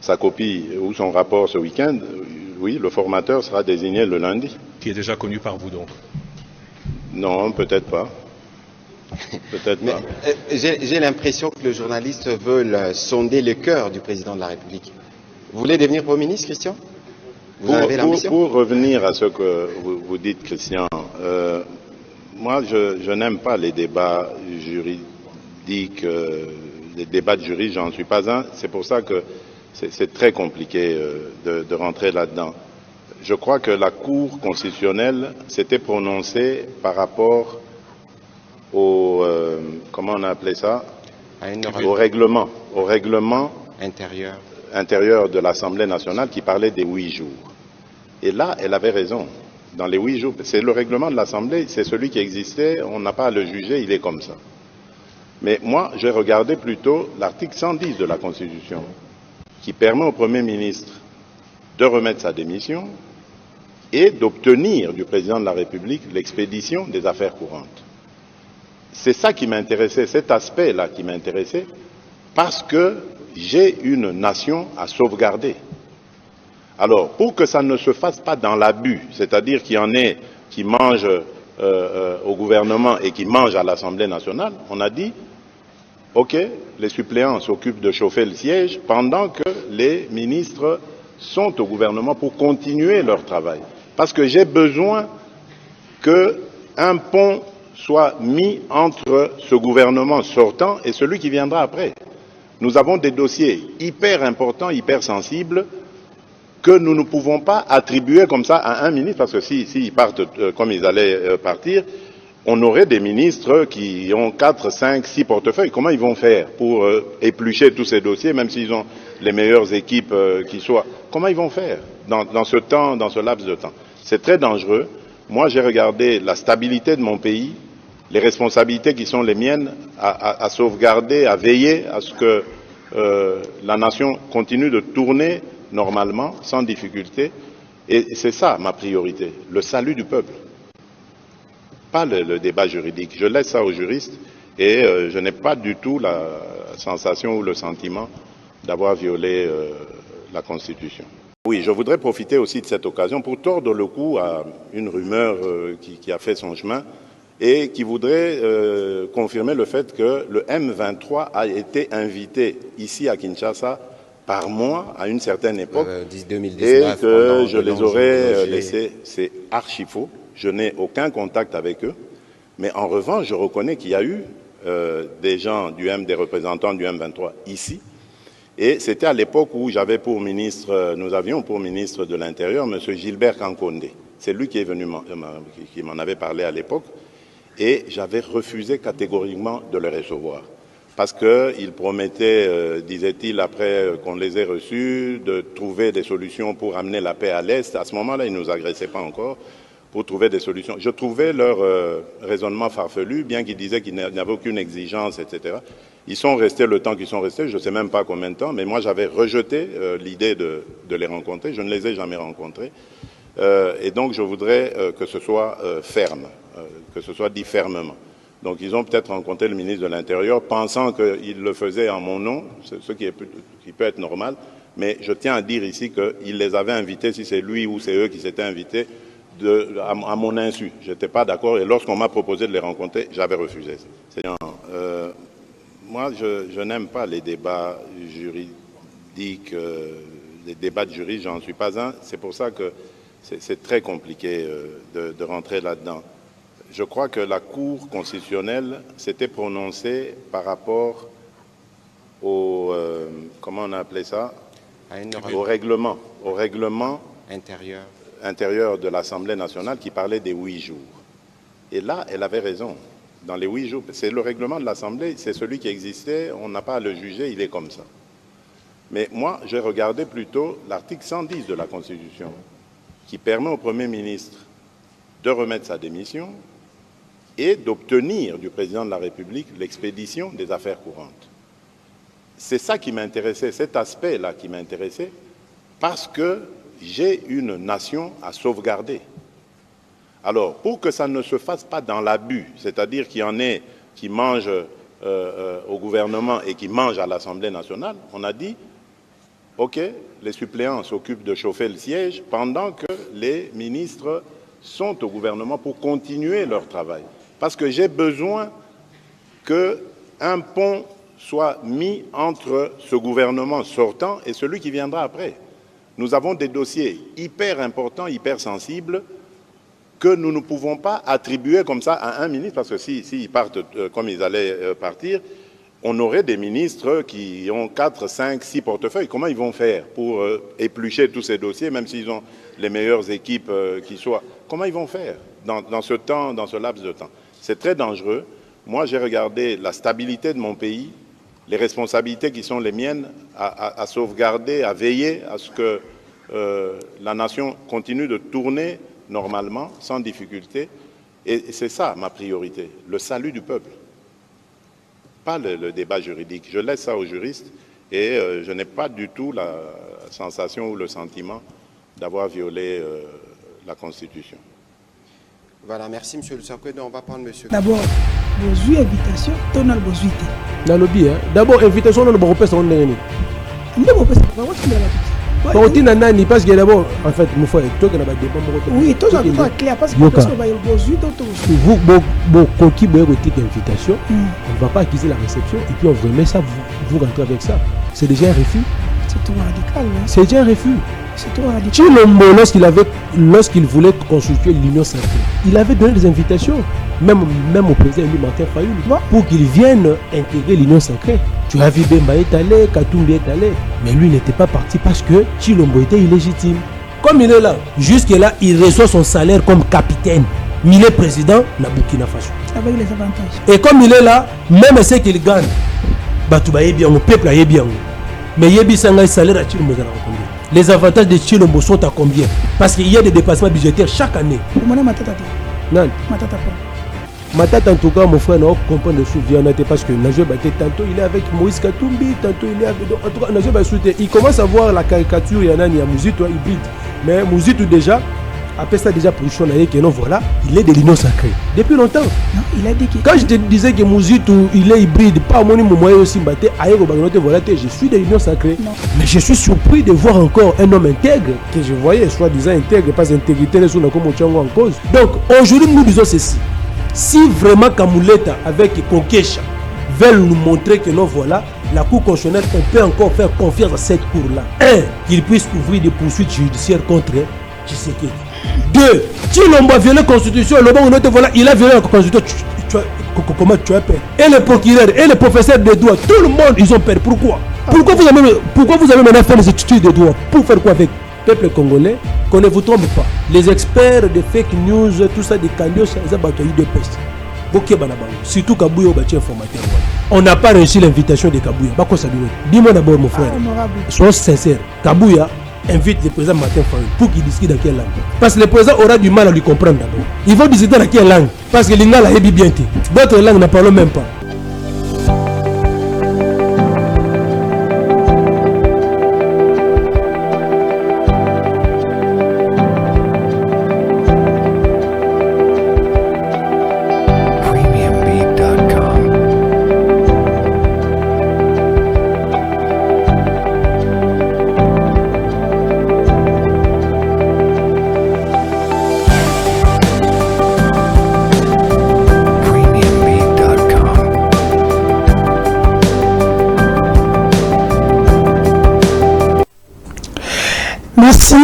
sa copie ou son rapport ce week-end, oui, le formateur sera désigné le lundi. Qui est déjà connu par vous donc? Non, peut-être pas. Peut-être pas. J'ai l'impression que les journalistes veulent sonder le cœur du président de la République. Vous voulez devenir Premier ministre, Christian? Vous en avez l'ambition? Pour revenir à ce que vous dites, Christian, moi je n'aime pas les débats juridiques, les débats de juristes, j'en suis pas un. C'est pour ça que c'est très compliqué de rentrer là-dedans. Je crois que la Cour constitutionnelle s'était prononcée par rapport au, comment on a appelé ça? Au règlement intérieur de l'Assemblée nationale qui parlait des 8 jours. Et là, elle avait raison. Dans les 8 jours, c'est le règlement de l'Assemblée, c'est celui qui existait, on n'a pas à le juger, il est comme ça. Mais moi, j'ai regardé plutôt l'article 110 de la Constitution, qui permet au Premier ministre de remettre sa démission et d'obtenir du Président de la République l'expédition des affaires courantes. C'est ça qui m'intéressait, cet aspect-là qui m'intéressait, parce que j'ai une nation à sauvegarder. Alors, pour que ça ne se fasse pas dans l'abus, c'est-à-dire qu'il y en ait qui mangent au gouvernement et qui mangent à l'Assemblée nationale, on a dit, OK, les suppléants s'occupent de chauffer le siège pendant que les ministres sont au gouvernement pour continuer leur travail. Parce que j'ai besoin qu'un pont soit mis entre ce gouvernement sortant et celui qui viendra après. Nous avons des dossiers hyper importants, hyper sensibles, que nous ne pouvons pas attribuer comme ça à un ministre, parce que s'ils partent comme ils allaient partir, on aurait des ministres qui ont 4, 5, 6 portefeuilles. Comment ils vont faire pour éplucher tous ces dossiers, même s'ils ont les meilleures équipes qui soient? Comment ils vont faire dans ce temps, dans ce laps de temps? C'est très dangereux. Moi, j'ai regardé la stabilité de mon pays, les responsabilités qui sont les miennes à sauvegarder, à veiller à ce que la nation continue de tourner normalement, sans difficulté. Et c'est ça ma priorité, le salut du peuple. Pas le débat juridique. Je laisse ça aux juristes et je n'ai pas du tout la sensation ou le sentiment d'avoir violé la Constitution. Oui, je voudrais profiter aussi de cette occasion pour tordre le cou à une rumeur qui a fait son chemin et qui voudrait confirmer le fait que le M23 a été invité ici à Kinshasa par moi à une certaine époque 2019, et que je les aurais laissés. C'est archi faux. Je n'ai aucun contact avec eux. Mais en revanche, je reconnais qu'il y a eu des gens des représentants du M23 ici. Et c'était à l'époque où j'avais pour ministre, nous avions pour ministre de l'Intérieur M. Gilbert Kankonde. C'est lui qui est venu, qui m'en avait parlé à l'époque. Et j'avais refusé catégoriquement de le recevoir. Parce qu'il promettait, disait-il, après qu'on les ait reçus, de trouver des solutions pour amener la paix à l'Est. À ce moment-là, ils ne nous agressaient pas encore, pour trouver des solutions. Je trouvais leur raisonnement farfelu, bien qu'ils disaient qu'ils n'avaient aucune exigence, etc. Ils sont restés le temps qu'ils sont restés, je ne sais même pas combien de temps, mais moi j'avais rejeté l'idée de les rencontrer. Je ne les ai jamais rencontrés. Et donc je voudrais que ce soit ferme, que ce soit dit fermement. Donc ils ont peut-être rencontré le ministre de l'Intérieur pensant qu'il le faisait en mon nom, ce qui peut être normal, mais je tiens à dire ici qu'il les avait invités, si c'est lui ou c'est eux qui s'étaient invités, à mon insu. Je n'étais pas d'accord et lorsqu'on m'a proposé de les rencontrer, j'avais refusé. Moi, je n'aime pas les débats juridiques, les débats de juristes, j'en suis pas un. C'est pour ça que c'est très compliqué de rentrer là-dedans. Je crois que la Cour constitutionnelle s'était prononcée par rapport au, comment on a appelé ça? Au règlement intérieur de l'Assemblée nationale qui parlait des 8 jours. Et là, elle avait raison. Dans les 8 jours, c'est le règlement de l'Assemblée, c'est celui qui existait, on n'a pas à le juger, il est comme ça. Mais moi, j'ai regardé plutôt l'article 110 de la Constitution qui permet au Premier ministre de remettre sa démission et d'obtenir du Président de la République l'expédition des affaires courantes. C'est ça qui m'intéressait, cet aspect-là qui m'intéressait, parce que j'ai une nation à sauvegarder. Alors, pour que ça ne se fasse pas dans l'abus, c'est-à-dire qu'il y en ait qui mangent au gouvernement et qui mangent à l'Assemblée nationale, on a dit, ok, les suppléants s'occupent de chauffer le siège pendant que les ministres sont au gouvernement pour continuer leur travail. Parce que j'ai besoin qu'un pont soit mis entre ce gouvernement sortant et celui qui viendra après. Nous avons des dossiers hyper importants, hyper sensibles, que nous ne pouvons pas attribuer comme ça à un ministre, parce que s'ils partent comme ils allaient partir, on aurait des ministres qui ont 4, 5, 6 portefeuilles. Comment ils vont faire pour éplucher tous ces dossiers, même s'ils ont les meilleures équipes qui soient? Comment ils vont faire dans ce temps, dans ce laps de temps? C'est très dangereux. Moi, j'ai regardé la stabilité de mon pays, les responsabilités qui sont les miennes à sauvegarder, à veiller à ce que la nation continue de tourner normalement, sans difficulté. Et c'est ça ma priorité, le salut du peuple. Pas le débat juridique. Je laisse ça aux juristes et je n'ai pas du tout la sensation ou le sentiment d'avoir violé la Constitution. Voilà, merci M. Lusakwe. On va prendre M. D'abord, vos invitations, ton albozité. Dans le lobby, d'abord, invitation dans le Baropès, on est né. Nani, parce que d'abord, en fait, il faut que oui, tout ça est clair parce que vous, invitation, on ne va pas acquiser la réception et puis on vous remet ça, vous rentrez avec ça. C'est déjà un refus. C'est trop radical. C'est déjà un refus. C'est trop radical. Tshilombo, lorsqu'il voulait constituer l'Union sacrée, il avait donné des invitations, même au président élu Martin Fayoul, pour qu'il vienne intégrer l'Union sacrée. Tu as vu Bemba est allé, Katumbi est allé, mais lui n'était pas parti parce que Tshilombo était illégitime. Comme il est là, jusque-là, il reçoit son salaire comme capitaine. Mais il est président de Burkina Faso. Avec les avantages. Et comme il est là, même ce qu'il gagne, le peuple a bien. Mais Yebi Sanga salaire à Tshilombo. Les avantages de Tshilombo sont à combien? Parce qu'il y a des dépassements budgétaires chaque année. Non. Matata, en tout cas, mon frère, on comprend le soutien parce que Najoué Baté, tantôt il est avec Moïse Katumbi, tantôt il est avec. En tout cas, Najoué Baté, il commence à voir la caricature, il y en a Mouzito hybride. Mais Mouzito déjà, après ça, déjà pour Chonaye, que non, voilà, il est de l'Union sacrée. Depuis longtemps. Non, il a dit que. Quand je te disais que Mouzito, il est hybride, pas mon moyen aussi, voilà, je suis de l'Union sacrée. Non. Mais je suis surpris de voir encore un homme intègre, que je voyais, soi-disant intègre, pas intégrité, les comme en cause. Donc, aujourd'hui, nous disons ceci. Si vraiment Kamuleta avec Kokesha veulent nous montrer que non, voilà, la Cour constitutionnelle, on peut encore faire confiance à cette Cour-là. 1. Qu'il puisse ouvrir des poursuites judiciaires contre Tshisekedi. 2. Tshilombo a violé la Constitution, voilà, il a violé la Constitution. Comment tu as peur? Et le procureur, et le professeur de droit, tout le monde, ils ont peur. Pourquoi? Pourquoi vous avez maintenant fait les études de droit? Pour faire quoi avec le peuple congolais? Qu'on ne vous trompe pas. Les experts de fake news, tout ça, des candios, ils ont battu de peste. Surtout Kabouya, informateur. On n'a pas réussi l'invitation de Kabouya. Dis-moi d'abord, mon frère. Sois sincère. Kabouya invite le président Martin Fayoul pour qu'il discute dans quelle langue. Parce que le président aura du mal à lui comprendre d'abord. Ils vont discuter dans quelle langue? Parce que l'Ingala est bien. D'autres langues ne parlent même pas. Merci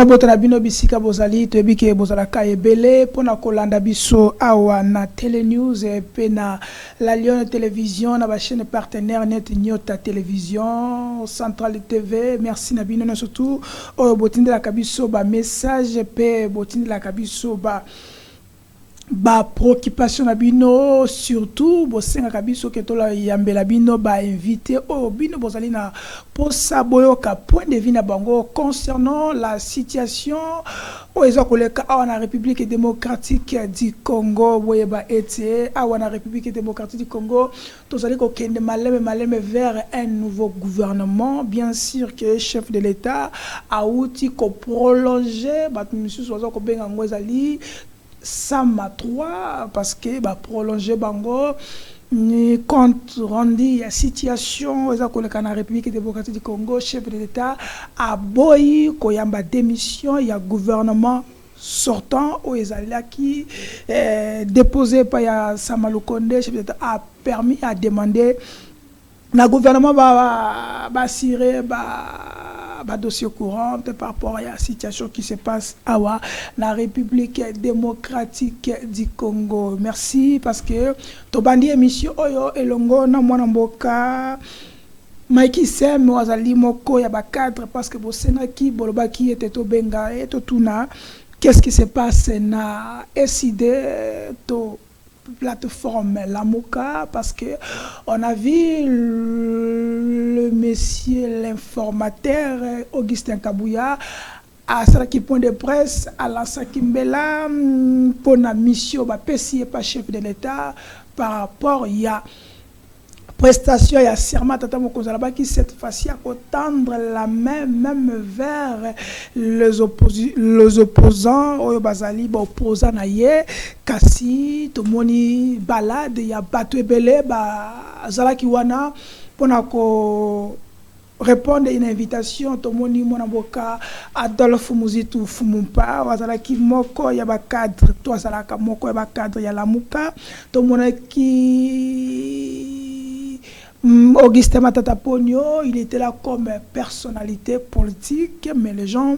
botana bino bisika bozali tebike bozala ka ebele pona kolanda biso awa na Télé News pe na la Lion Télévision na ba chaîne partenaire Net Nyota Télévision Centrale TV. Merci na bino surtout o botinde la kabiso ba message pe botinde la kabiso ba préoccupation na bino surtout bosenga kabiso ke tola yambela bino ba invité o bino bozali na posa boyoka point de vue na bango concernant la situation o eza koleka awa na République démocratique du Congo boyeba ete awa na République démocratique du Congo tozali ko kende maleme vers un nouveau gouvernement. Bien sûr que chef de l'État a outi ko prolonger ba misusu waza ko benga ngozali Sama 3 parce que ba prolonger bango ni compte rendu la situation dans la République démocratique du Congo, chef de l'État a boyi koyamba démission, il y a gouvernement sortant au Ezala qui déposé par ya Samalou Konde, chef de l'État a permis à demander le gouvernement va assurer dossier courant par rapport à la situation qui se passe à la République démocratique du Congo. Merci parce que tobandi émission oyo elongo na mwana mboka Mike Issem wazali moko ya ba cadre parce que bosenaki bolobaki était to benga et to tuna qu'est-ce qui se passe na SID to plateforme Lamuka parce que on a vu le monsieur l'informateur Augustin Kabouya à Saraki point de presse à la Sakimbela pour la mission PCA pas chef de l'État par rapport il y a prestation, il y a Sirma Tata Mokozalaba qui cette fois-ci a tendre la main même vers les opposants, Oyo Bazali, opposants naïe, Kassi, Tomoni, Balade, il y a Batou Ebele, Zalaki Wana, pour répondre à une invitation, Tomoni Monaboka, Adolphe Mouzitou Fumumpa, Wazalaki Moko, il y a cadre, toi Zalaka Moko, il y a cadre, il y a Lamuka, Tomonaki. Augustin Matata Pogno, il était là comme personnalité politique, mais les gens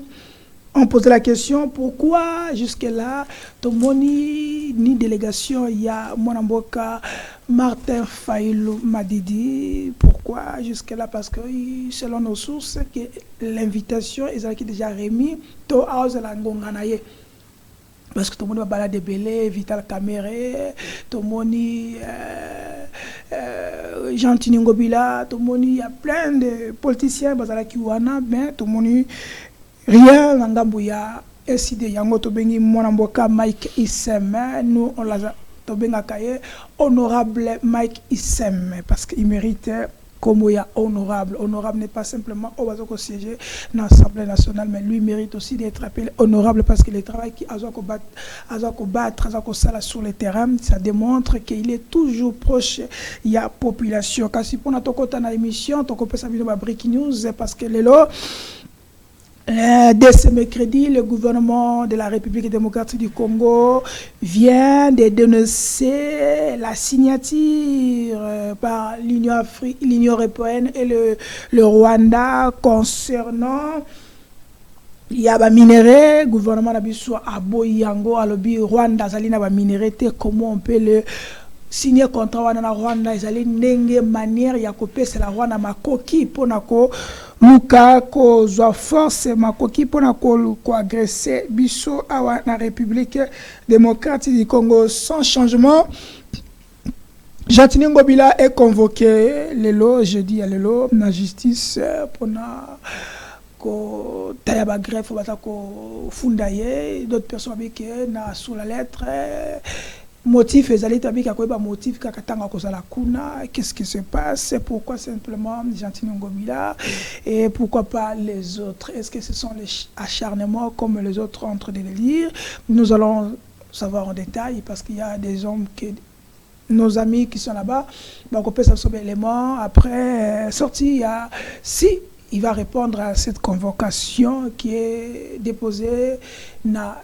ont posé la question pourquoi jusque-là, Tomoni, ni délégation, il y a Monamboka, Martin Faïlou Madidi, pourquoi jusque-là? Parce que selon nos sources, que l'invitation est déjà remise, to la Ngonganaye. Parce que tout le monde va balader Belé, Vital Kamere, tout le monde, Jean Tiningobila, tout le monde, il y a plein de politiciens, Bazala Kiwana, mais tout le monde, rien, Langambouya, SID, Yango Tobengi, Monamboka, Mike Issem, nous, on l'a Tobenga Kaye, honorable Mike Issem, parce qu'il mérite. Comme il y a honorable. Honorable n'est pas simplement au Bazoko siéger dans l'Assemblée nationale, mais lui mérite aussi d'être appelé honorable parce que le travail qui a sur le terrain, ça démontre qu'il est toujours proche. Il y a population. Quand si on a ton côté dans l'émission, ton côté ça vient de breaking news parce que les lots. Dès ce mercredi, le gouvernement de la République démocratique du Congo vient de dénoncer la signature par l'Union européenne et le Rwanda concernant il y a des minéraux, le gouvernement a dit à Boyango, à l'objet Rwanda, il y a des minéraux, comment on peut le signer contrat dans Rwanda, ils allaient n'engue manière, il y a coupé, c'est la Rwanda makoki pour nako Luka ko zwa force makoki pour nako agresser biso à la République démocratique du Congo sans changement. Jantini Ngobila est convoqué lelo jeudi à lelo na justice pour na ko tayaba greffe bata ko fundaye d'autres personnes avec na sous la lettre motif ezali tabika ko ba motif kakatanga ko sala kuna qu'est-ce qui se passe pourquoi simplement Jantini Ngobila et pourquoi pas les autres est-ce que ce sont les acharnements comme les autres en train de le lire nous allons savoir en détail parce qu'il y a des hommes qui nos amis qui sont là-bas donc on peut s'absorber éléments après sorti si il va répondre à cette convocation qui est déposée na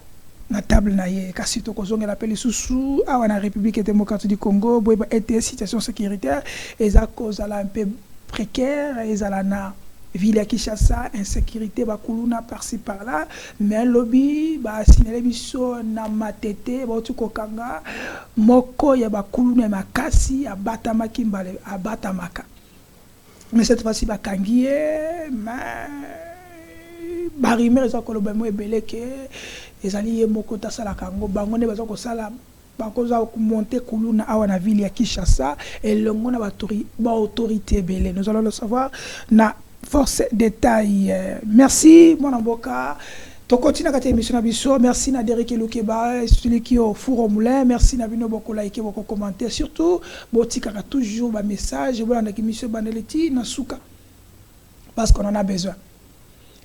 table naie kasi to kozonga l'appel sous à la République démocratique du Congo boy était situation sécuritaire et ça cause un peu précaire et ça na ville à Kinshasa insécurité ba kuluna par-ci par-là mais lobby ba signaler biso na matete ba tu kokanga moko ya ba kuluna makasi abatama kimbale abatamaka mais cette fois-ci ba kangie mais barimer ça ko loba mo ebele ke ezali ye moko ta sala kango bango ne baza ko sala bakoza monter kuluna awa na ville ya Kinshasa et longo na ba autorité belé nous allons le savoir na force détail merci mon amboka to continue à émission na biso merci na Derek Lukeba celui qui au four au moulin merci na bino boko like boko commenter surtout botika toujours ba message voilà na émission baneleti na suka parce qu'on en a besoin.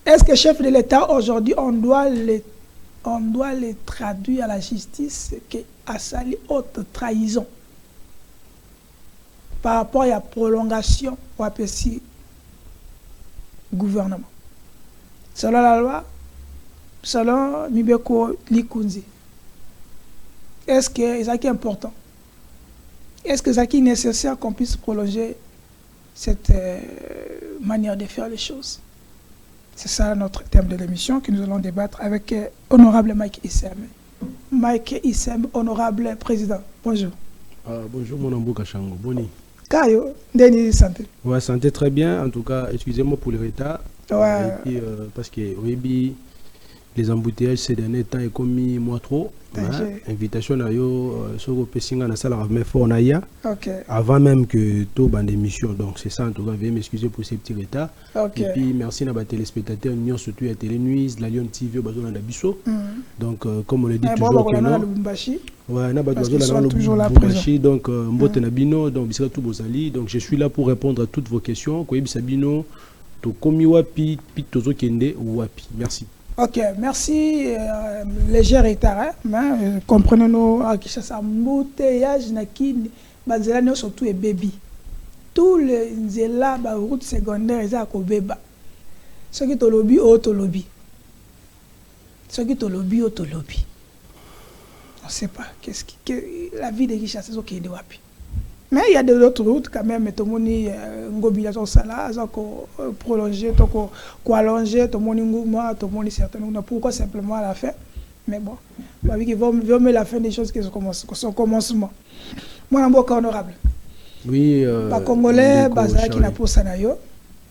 Est-ce que chef de l'État aujourd'hui on doit le on doit les traduire à la justice que a sali haute trahison par rapport à la prolongation ou à petit gouvernement. Selon la loi, selon Mibeko Likunzi, est-ce que c'est important? Est-ce que c'est nécessaire qu'on puisse prolonger cette manière de faire les choses? C'est ça notre thème de l'émission que nous allons débattre avec honorable Mike Issem. Mike Issem, honorable président. Bonjour. Bonjour mon ambo Kachango. Boni. Kayo, Denis santé. Ouais, santé très bien. En tout cas, excusez-moi pour le retard. Ouais. Et puis, parce que oui, les embouteillages ces derniers temps est commis moi trop. Invitation à yo sur le Pessinga na salle mais fort naïa. OK. Avant même que tout bande d'émission. Donc c'est ça en tout cas, veuillez m'excuser pour ces petits retards. OK. Et puis merci à nos téléspectateurs, nous surtout à Télé Nuit, la Lyon TV au Bazo Bisso. Donc comme on le dit toujours que non. Ouais, na Bazo la toujours là présent. Donc mbote na bino donc bisika tout bozali. Donc je suis là pour répondre à toutes vos questions. Ko yebisa bino to komi wapi pi tozo kende wapi. Merci. Ok, merci. Léger retard, mais comprenez-nous, à Kinshasa, embouteillage nakini, bazela no surtout et baby. Tous les nzela ba route secondaire za ko beba. Ce qui to lobby o to lobby. Ce qui to lobby o to lobby. On sait pas qu'est-ce que la vie de Kinshasa so kende wapi. Mais il y a d'autres routes quand même, tout le monde ngobila son sala, ça ko prolonger, to ko allonger, tout le monde nguma, tout le monde certainement. Pourquoi simplement à la fin? Mais bon, bah oui, il vaut mieux la fin des choses que son commencement. Moi, un beau honorable. Oui. Pas congolais, bazar qui n'a pas sanayo.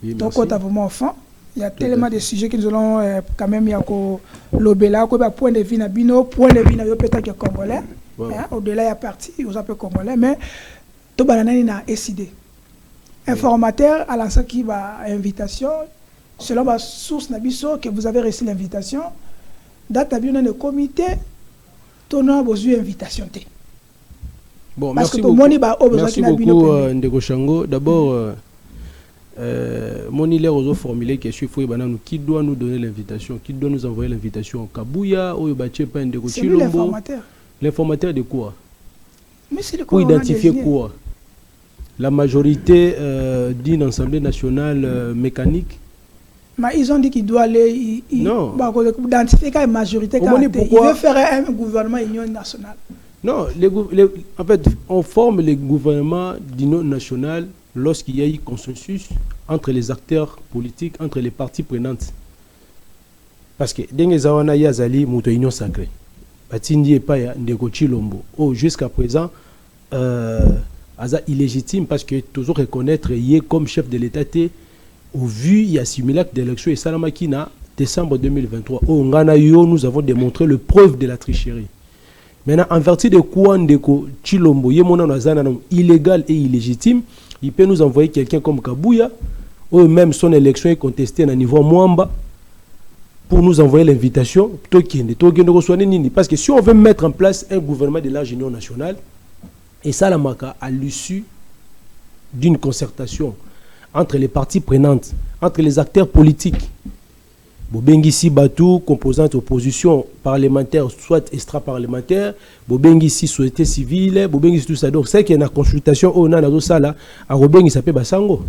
Donc on a vraiment enfant. Il y a tellement de sujets que nous allons quand même y a ko lobela, ko ba point de vue na bino, point de vue na yo peut-être que congolais. Au-delà il y a parti, ils appellent congolais, mais tout banani na décidé. Informateur à la qui va invitation selon ma source nabiso que vous avez reçu l'invitation date bien le comité tournant besoin invitation té. Bon, parce merci que beaucoup. Merci beaucoup Ndeko Chango. D'abord Moni Lerozo formulé question faut bananu qui doit nous donner l'invitation, qui doit nous envoyer l'invitation Kabuya ou Bache pas Ndeko Chilombo. L'informateur. L'informateur de quoi? Mais c'est le pour identifier quoi? La majorité d'une assemblée nationale mécanique. Mais ils ont dit qu'il doit aller. Non. Identifier la majorité. Il veut faire un gouvernement union nationale. Non, en fait, on forme le gouvernement d'union nationale lorsqu'il y a eu consensus entre les acteurs politiques, entre les parties prenantes. Parce que dans les Zawana Yazali, Mouto Union Sacrée. Batindi et Paya, Ndeko Chilombo. Oh, jusqu'à présent, illégitime parce que toujours reconnaître y comme chef de l'État au vu il y a simulacre d'élection et Salamakina décembre 2023 au Nganayo nous avons démontré le preuve de la tricherie. Maintenant en vertu de quoi Ndeko Chilombo yemona nazana illégal et illégitime, il peut nous envoyer quelqu'un comme Kabuya ou même son élection est contestée à niveau Mwamba pour nous envoyer l'invitation parce que si on veut mettre en place un gouvernement de large union nationale et ça, la Maka, à l'issue d'une concertation entre les parties prenantes, entre les acteurs politiques, Bobengisi Batou, composante opposition parlementaire, soit extra-parlementaire, Bobengisi société civile, Bobengisi tout ça. Donc, c'est qu'il y a une consultation au Nana Sala, à Robengisi s'appelle Basango.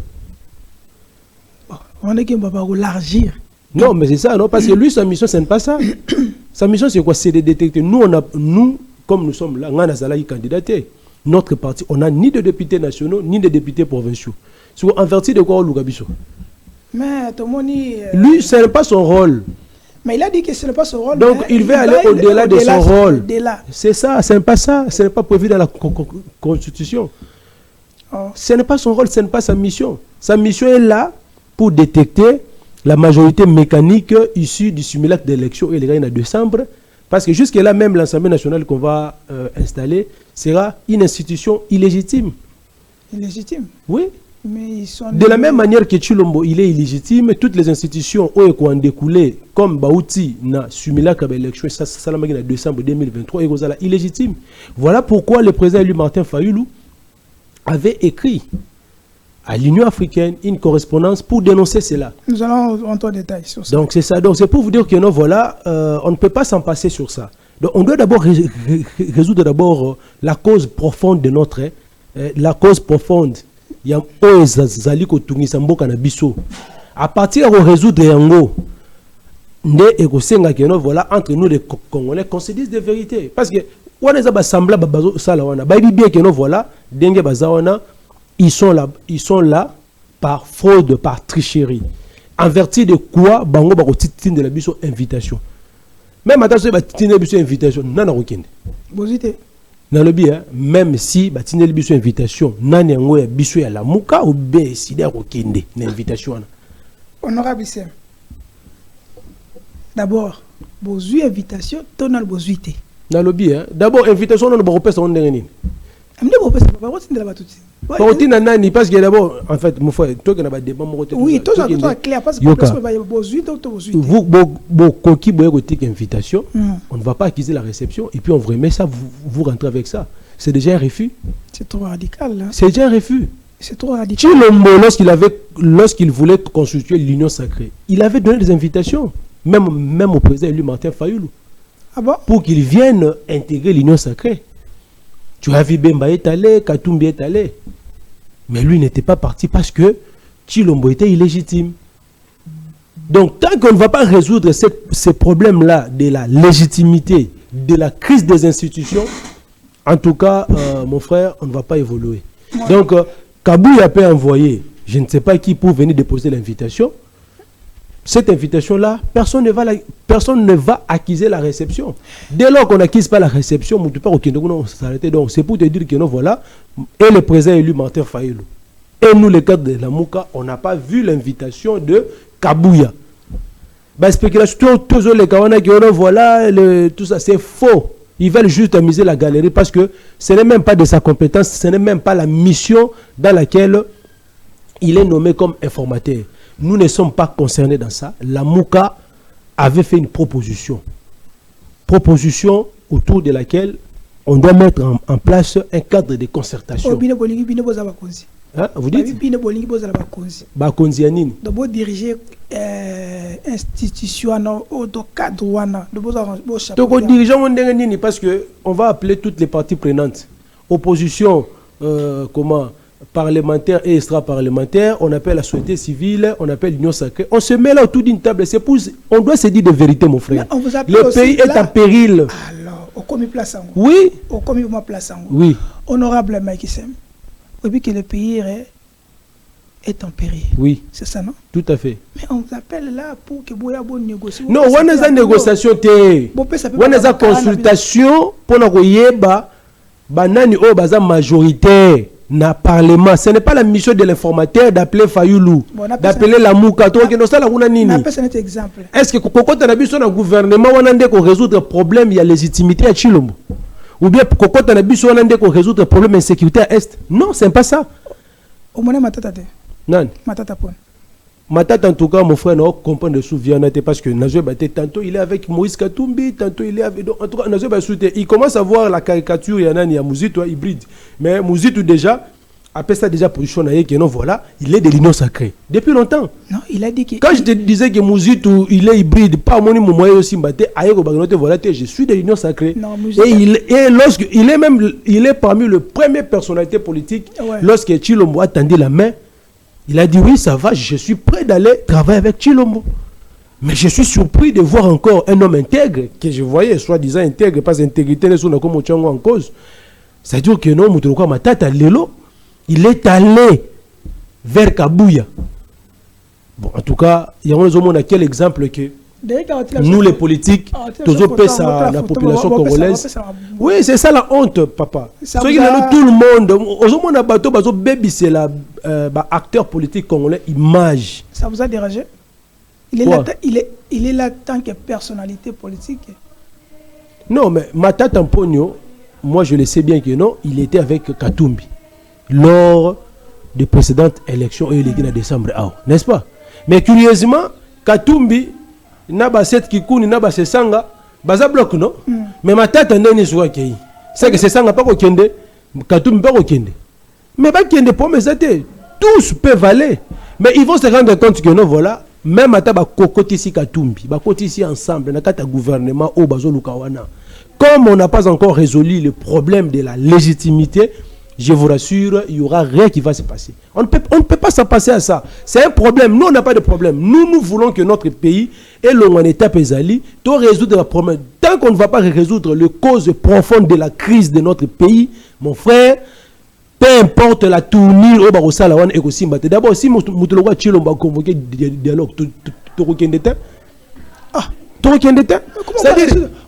On est qu'il va pas élargir. Non, mais c'est ça, non, parce que lui, sa mission, ce n'est pas ça. Sa mission, c'est quoi? C'est de détecter. Nous, comme nous sommes là, on a candidaté. Notre parti, on n'a ni de députés nationaux, ni de députés provinciaux. En vertu de quoi on Lugabiso? Mais Tomoni. Lui, ce n'est pas son rôle. Mais il a dit que ce n'est pas son rôle. Donc il veut aller au-delà de son rôle. C'est ça, ce n'est pas ça. Ce n'est pas prévu dans la Constitution. Oh. Ce n'est pas son rôle, ce n'est pas sa mission. Sa mission est là pour détecter la majorité mécanique issue du simulacre d'élection et les gagne en décembre. Parce que jusque-là, même l'Assemblée nationale qu'on va installer sera une institution illégitime. Illégitime? Oui. Mais ils sont de la même manière que Chilombo, il est illégitime, toutes les institutions ont découlé, comme Baouti, na simulacre d'élection, ça en décembre 2023, et illégitime. Voilà pourquoi le président élu Martin Fayoulou avait écrit à l'Union africaine une correspondance pour dénoncer cela. Nous allons entrer en détail sur ça. Donc c'est ça. Donc c'est pour vous dire que non, voilà, on ne peut pas s'en passer sur ça. Donc on doit d'abord résoudre d'abord la cause profonde de notre, la cause profonde. Il y a zali ko tungisa mboka na biso. À partir de résoudre yango, ne ekosenga que non, voilà, entre nous les Congolais qu'on se dise des vérités. Parce que on est à sembla babazo sala wana. Ba bien que non, voilà, dengue bazawana, ils sont là par fraude, par tricherie. En vertu de quoi bango bako titine de la biso invitation. Même attention ba titine biso invitation, nana okende. Bozité. Dans le bien, même si ba titine biso invitation, nani yango ya biso ya la muka ou be sida okende na invitation wana. Honorable Sem. D'abord, bozui invitation, tonal bozuité. Dans le bien, d'abord invitation on ba repesa on ndengeni. Amne bo pesa ba rotine la batuti. Rotine nani parce que d'abord en fait mon frère toi que na ba débat mo rotine. Oui, toi ça clair parce que bozuité ou bozuité. Vous koki boye kotique invitation, on ne va pas acquiser la réception et puis on vous remet ça, vous rentrez avec ça. C'est déjà un refus. C'est trop radical là. C'est déjà un refus. C'est trop radical. Chilombo, lorsqu'il voulait constituer l'union sacrée, il avait donné des invitations, même au président élu Martin Fayoulou, pour qu'il vienne intégrer l'union sacrée. Tu as vu Bemba est allé, Katumbi est allé. Mais lui n'était pas parti parce que Chilombo était illégitime. Donc tant qu'on ne va pas résoudre ces problèmes-là de la légitimité, de la crise des institutions, en tout cas, mon frère, on ne va pas évoluer. Ouais. Donc, Kabouya peut envoyer, je ne sais pas qui, pour venir déposer l'invitation. Cette invitation-là, personne ne va acquiser la réception. Dès lors qu'on n'acquise pas la réception, on ne peut pas s'arrêter. Donc, c'est pour te dire que non, voilà, et le président élu Martin Fayoulou, et nous, les cadres de la Mouka, on n'a pas vu l'invitation de Kabouya. Bah, spéculation, toujours les Kawana qui ont, voilà, tout ça, c'est faux. Ils veulent juste amuser la galerie parce que ce n'est même pas de sa compétence, ce n'est même pas la mission dans laquelle il est nommé comme informateur. Nous ne sommes pas concernés dans ça. La Mouka avait fait une proposition. Proposition autour de laquelle on doit mettre en place un cadre de concertation. Hein, vous dites Bakonzianine. Donc, diriger institution au cadre de parce que on va appeler toutes les parties prenantes. Opposition, parlementaire et extra-parlementaire, on appelle la société civile, on appelle l'union sacrée. On se met là autour d'une table. C'est pour, on doit se dire des vérités, mon frère. Le pays est en péril. Alors, au commis place en oui. Au commis place en oui. Honorable Mike Sem. Oui, que le pays est en péril. Oui. C'est ça, non? Tout à fait. Mais on vous appelle là pour que vous négocier. Non, on a une négociation. On a une consultation pour la banani o baza majoritaire na parlement. Ce n'est pas la mission de l'informateur d'appeler Fayoulou, d'appeler la Mouka. Est-ce que quand on a vu sur un gouvernement, on a dit qu'on résoudre le problème, il y a légitimité à Chilombo? Ou bien quand on a vu sur un qu'on résoudre le problème d'insécurité à Est? Non, c'est pas ça. Au moins, matata. Non. Matata point. Matata, en tout cas, mon frère, on comprend de souviennité parce que Nazoué Baté, tantôt il est avec Moïse Katumbi, tantôt il est avec. En tout cas, Nazoué Baté, il commence à voir la caricature, il y a Mouzito hybride. Mais Mouzito déjà, après ça, déjà position, non, voilà, il est de l'union sacrée. Depuis longtemps. Non, il a dit que. Quand je te disais que Mouzito, il est hybride, pas mon moyen aussi, voilà, je suis de l'union sacrée. Non, et lorsqu'il est même, il est parmi les premières personnalités politiques, ouais. Lorsque Chilombo a tendu la main, il a dit oui, ça va, je suis prêt d'aller travailler avec Chilombo. Mais je suis surpris de voir encore un homme intègre, que je voyais, soi-disant intègre, pas intégrité, en cause. C'est-à-dire que non, Matata Lelo, il est allé vers Kabouya. Bon, en tout cas, il y a quel exemple que nous, les politiques, toujours pèsent à la population congolaise. Oui, c'est ça la honte, papa. Tout le monde, aujourd'hui, a bateau, baby, c'est l'acteur politique congolais, image. Ça vous a dérangé? Il est là tant que personnalité politique. Non, mais Matata Mpogno, moi je le sais bien que non, il était avec Katumbi lors des précédentes élections élections en décembre, n'est-ce pas? Mais curieusement, Katumbi n'a pas cette kikouni, n'a pas ce sanga, baza bloc non? Mais Matata n'est pas qui. C'est que ce sanga pas kokende, Katumbi pas kokende. Mais pas kende pour mes athées. tous peuvent aller. Mais ils vont se rendre compte que non, voilà, même à Taba Kokotisi Katumbi, Bakotisi ensemble, dans le gouvernement au Bazo Lukawana. Comme on n'a pas encore résolu le problème de la légitimité, je vous rassure, il n'y aura rien qui va se passer. On ne peut pas s'en passer à ça. C'est un problème. Nous, on n'a pas de problème. Nous voulons que notre pays ait en état pesali, pour résoudre le problème. Tant qu'on ne va pas résoudre les causes profondes de la crise de notre pays, mon frère, peu importe la tournure au Barosala et au Simbate. D'abord, si Moutologa Chilo va convoquer dialogue, tu reconnais d'état. Ah, tu reconnais d'état.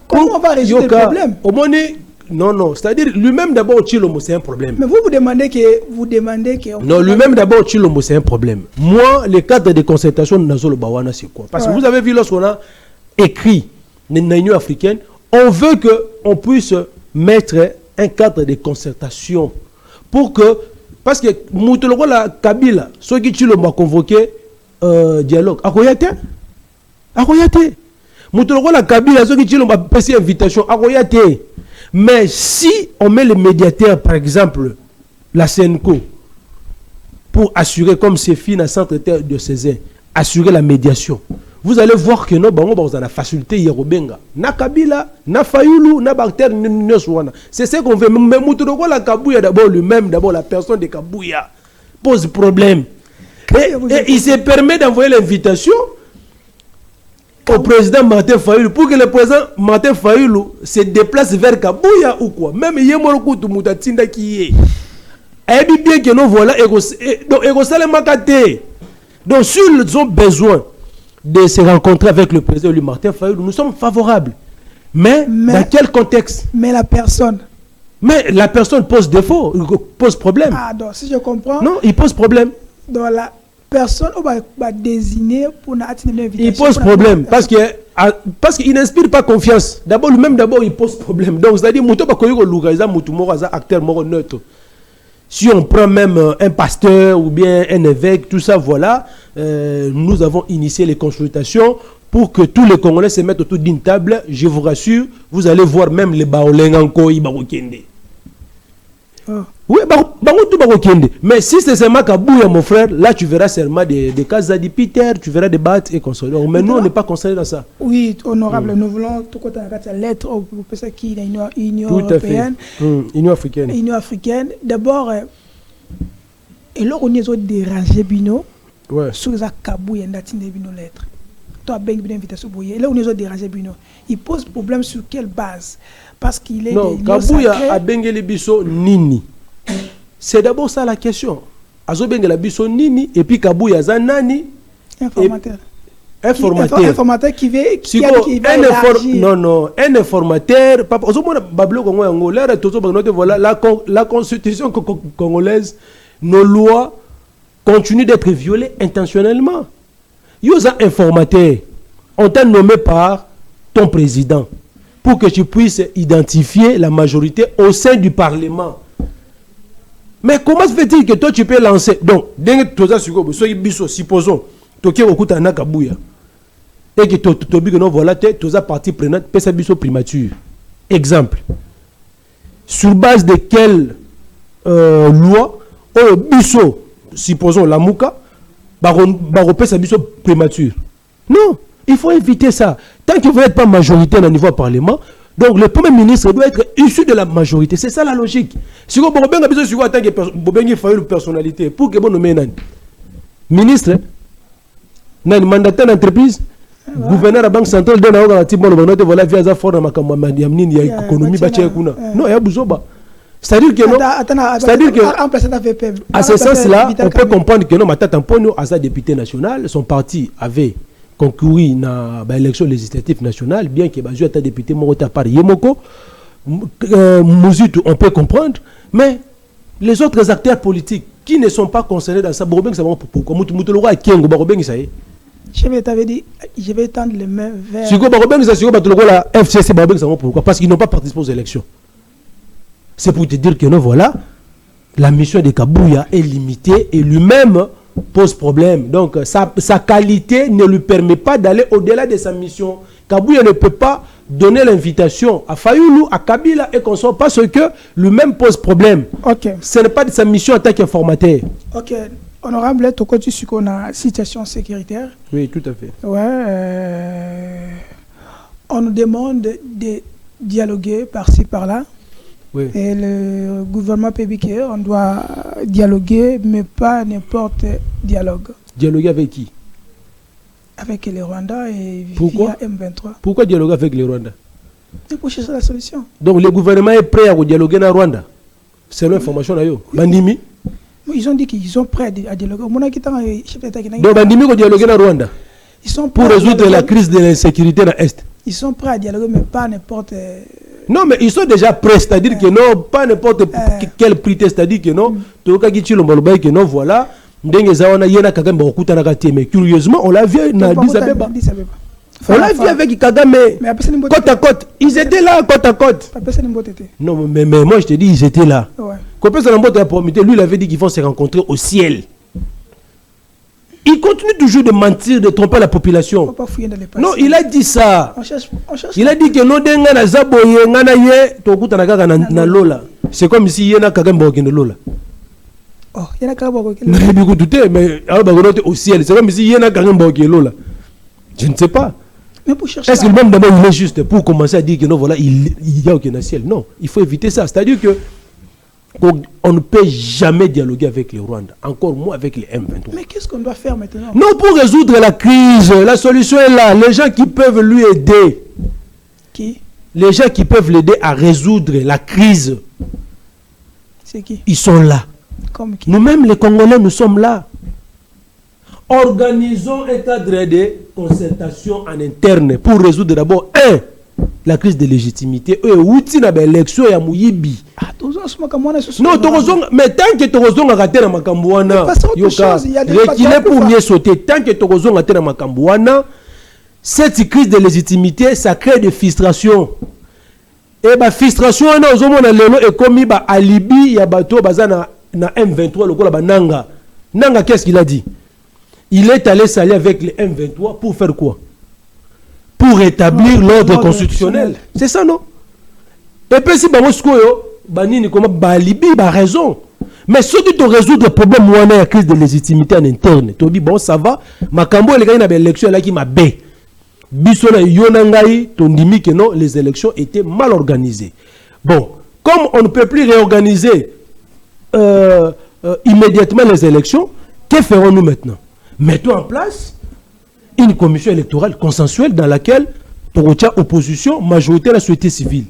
Comment on va résoudre le problème? Au moins, non, c'est-à-dire lui-même d'abord Chilomo c'est un problème. Mais vous demandez que non, lui-même d'abord Chilomo c'est un problème. Moi, le cadre de concertation de Nazolo Bawana c'est quoi? Parce que vous avez vu lorsqu'on a écrit l'Union africaine, on veut qu'on puisse mettre un cadre de concertation pour que, parce que Moutologo la Kabila, ceux qui Chilomo a convoqué dialogue, Akoyate. Moutologo la Kabila, ceux qui Chilomo a passé invitation, Akoyate. Mais si on met le médiateur, par exemple, la CNCO, pour assurer, comme c'est fini à centre de César, assurer la médiation, vous allez voir que nous avons la facilité Yerobenga. Na Kabila, na Fayoulou, na Bakter, c'est ce qu'on veut. Mais Moutoudogo la Kabouya, d'abord lui-même, d'abord la personne de Kabouya, pose problème. Et il se permet d'envoyer l'invitation au président Martin Fayoulou pour que le président Martin Fayoulou se déplace vers Kabouya ou quoi. Même Yemoroku Moutatinda qui est. Et bien que nous voilà, donc s'ils ont besoin de se rencontrer avec le président Martin Fayoulou, nous sommes favorables. Mais dans quel contexte? Mais la personne pose défaut, pose problème. Ah, donc si je comprends. Non, il pose problème. Dans la personne va désigner pour l'invitation. Il pose problème parce qu'il n'inspire pas confiance. D'abord, lui-même, il pose problème. Donc, c'est-à-dire, acteur neutre. Si on prend même un pasteur ou bien un évêque, tout ça, voilà, nous avons initié les consultations pour que tous les Congolais se mettent autour d'une table. Je vous rassure, vous allez voir même les Baolenganko, Ibarokende. Oui, mais si c'est seulement Kabouya, mon frère, là tu verras seulement des cas Zadipiter, tu verras des battes et consoler. Mais nous, on n'est pas concernés dans ça. Oui, honorable, nous voulons tout côté la lettre au professeur qui est l'Union européenne. Union africaine. Union africaine. D'abord, et là, on est dérangé Bino. Ouais. Sur les Kabouya, on a Bino lettre. Toi, bien invitation pour y. Là, on est dérangé Bino. Il pose problème sur quelle base? Parce qu'il est. Non, Kabouya a Bengele Bisso Nini. C'est d'abord ça la question. Azo Bengele Bisso Nini et puis Kabouya Zanani. Informateur. Informateur qui veut. Non, un informateur. Voilà, la constitution congolaise, nos lois continuent d'être violées intentionnellement. Il y a un informateur. On t'a nommé par ton président pour que tu puisses identifier la majorité au sein du Parlement. Mais comment se fait-il que toi tu peux lancer? Donc, supposons, et que tu voilà, tu as partie prenante, pesa biso primature. Exemple. Sur base de quelle loi, biso, supposons la Mouka, pesa biso primature. Non, il faut éviter ça. Tant que vous n'êtes pas majoritaire au niveau du Parlement, donc le Premier ministre doit être issu de la majorité. C'est ça la logique. Si vous avez besoin de personnalité, pour que vous nommiez un ministre, un mandataire d'entreprise, gouverneur de la Banque centrale, voilà, via la forme de l'économie, non, il y a besoin. C'est-à-dire que non. C'est-à-dire que, à ce sens-là, on peut comprendre que non, Matata Mponyo, à sa député national, son parti avait concouru dans l'élection législative nationale, bien que Bazou était député Morota par Yemoko, Mouzitou, on peut comprendre, mais les autres acteurs politiques qui ne sont pas concernés dans ça, pourquoi Moutologo a Kiengo, Barobeng, ça y est. Je vais tendre les mains vers. Si Barobeng, ça y la FCC, Barobeng, ça pourquoi? Parce qu'ils n'ont pas participé aux élections. C'est pour te dire que non, voilà, la mission de Kabouya est limitée et lui-même pose problème. Donc, sa qualité ne lui permet pas d'aller au-delà de sa mission. Kabouya ne peut pas donner l'invitation à Fayoulou, à Kabila et consort parce que lui-même pose problème. Ok. Ce n'est pas de sa mission en tant qu'informateur. Ok. Honorable, tu connais ce qu'on a situation sécuritaire. Oui, tout à fait. Ouais. On nous demande de dialoguer par-ci, par-là. Oui. Et le gouvernement public, on doit dialoguer, mais pas n'importe dialogue. Dialoguer avec qui? Avec les Rwandais et Pourquoi? via M23. Pourquoi dialoguer avec les Rwandais? C'est pour chercher la solution. Donc le gouvernement est prêt à dialoguer dans le Rwanda? C'est l'information là. Bandimi? Ils ont dit qu'ils sont prêts à dialoguer. Donc Bandimi va dialoguer dans le Rwanda? Ils sont pour résoudre la crise de l'insécurité dans l'Est. Ils sont prêts à dialoguer, mais pas n'importe... Non, mais ils sont déjà prêts, c'est-à-dire que non, pas n'importe quel prix, c'est-à-dire que non, que non, voilà, mais curieusement, on l'a vu à Addis Abeba. On l'a vu avec Kagame, côte à côte. Ils étaient là, côte à côte. Non, mais moi je te dis, ils étaient là. Lui, il avait dit qu'ils vont se rencontrer au ciel. Il continue toujours de mentir, de tromper la population. Faut pas fouiller dans les passés. Non, il a dit ça. On cherche Il a dit que non, c'est comme si il y a un lola. Oh, il y a un mais au ciel, c'est comme si il y a un lola. Je ne sais pas. Mais pour chercher. Est-ce que le même d'abord il est juste pour commencer à dire que non, voilà, il y a aucun ciel? Non, il faut éviter ça. C'est-à-dire que on ne peut jamais dialoguer avec les Rwandais, encore moins avec les M23. Mais qu'est-ce qu'on doit faire maintenant? Non, pour résoudre la crise, la solution est là. Les gens qui peuvent lui aider. Qui? Les gens qui peuvent l'aider à résoudre la crise. C'est qui? Ils sont là. Comme qui? Nous-mêmes, les Congolais, nous sommes là. Organisons un cadre de concertation en interne pour résoudre d'abord, la crise de légitimité. L'élection ya Muyibi. Non, mais tant que Torozon a raté dans Makambouana, reculer pour mieux sauter. Tant que Torozon a raté dans Makambouana, cette crise de légitimité, ça crée des frustrations. Et la frustration, est comme alibi, ya bato bazana na M23, le kola Nanga. Nanga, qu'est-ce qu'il a dit? Il est allé s'allier avec les M23 pour faire quoi? Pour rétablir l'ordre constitutionnel. C'est ça, non? Et puis si Banini comme Balibi a raison. Mais ceux qui te résoudre le problème, moi, la crise de légitimité en interne. Tu dis, bon, ça va. Makambo, les gars, il y a une élection là qui m'a bé. Bissona Yonangai, ton dit que non, les élections étaient mal organisées. Bon, comme on ne peut plus réorganiser immédiatement les élections, que ferons-nous maintenant? Mettons en place une commission électorale consensuelle dans laquelle il y a opposition, majorité de la société civile.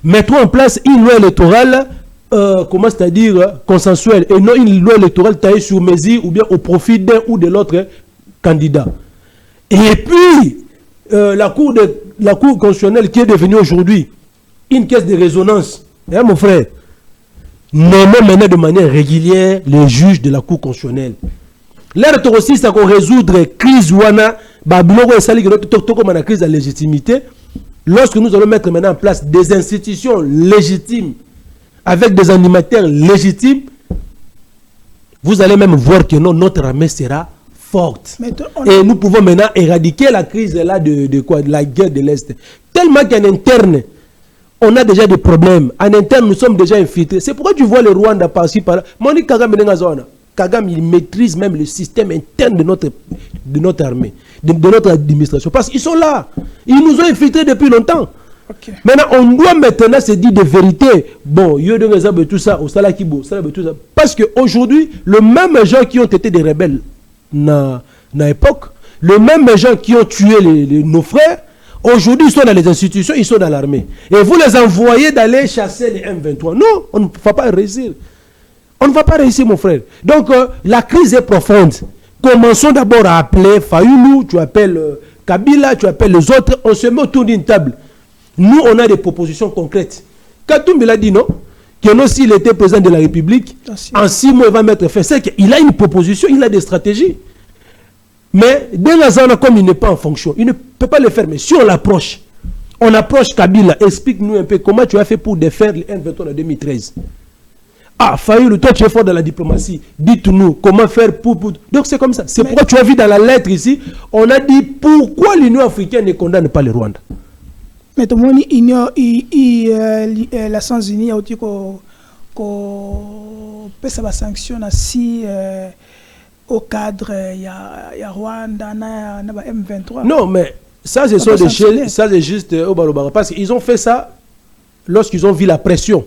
Mettons en place une loi électorale, comment c'est-à-dire consensuelle, et non une loi électorale taillée sur mesure ou bien au profit d'un ou de l'autre candidat. Et puis, la Cour constitutionnelle qui est devenue aujourd'hui une caisse de résonance, hein, mon frère, nommons maintenant de manière régulière les juges de la Cour constitutionnelle. L'air aussi, c'est qu'on résoudre la crise wana, la crise de la légitimité. Lorsque nous allons mettre maintenant en place des institutions légitimes, avec des animateurs légitimes, vous allez même voir que non, notre armée sera forte. Et nous pouvons maintenant éradiquer la crise là de quoi? De la guerre de l'Est. Tellement qu'en interne, on a déjà des problèmes. En interne, nous sommes déjà infiltrés. C'est pourquoi tu vois le Rwanda par-ci, par-là. Moni Kagame Kagame, il maîtrise même le système interne de notre armée, de notre administration. Parce qu'ils sont là. Ils nous ont infiltrés depuis longtemps. Okay. Maintenant, on doit maintenant se dire de vérité. Bon, tout ça, tout ça. Parce qu'aujourd'hui, le même gens qui ont été des rebelles dans l'époque, le même gens qui ont tué nos frères, aujourd'hui, ils sont dans les institutions, ils sont dans l'armée. Et vous les envoyez d'aller chasser les M23. Non, on ne va pas réussir. On ne va pas réussir, mon frère. Donc, la crise est profonde. Commençons d'abord à appeler Fayoulou, tu appelles Kabila, tu appelles les autres. On se met autour d'une table. Nous, on a des propositions concrètes. Katoum, il a dit non. Que non, s'il était président de la République, en 6 mois, il va mettre fin. C'est qu'il a une proposition, il a des stratégies. Mais, dès la zone, comme il n'est pas en fonction, il ne peut pas le faire. Mais si on l'approche, on approche Kabila, explique-nous un peu comment tu as fait pour défaire les M23 en 2013. Ah, Fayoulou, toi tu es fort dans la diplomatie. Dites-nous comment faire pour... Donc c'est comme ça. C'est pourquoi tu as vu dans la lettre ici, on a dit pourquoi l'Union africaine ne condamne pas le Rwanda. Mais tout le monde la Nations Unies a dit qu'on peut ça va sanctionner si au cadre, il y a Rwanda, il y a M23. Non, mais ça, ce sont des choses, ça c'est juste au Barobara. Parce qu'ils ont fait ça lorsqu'ils ont vu la pression.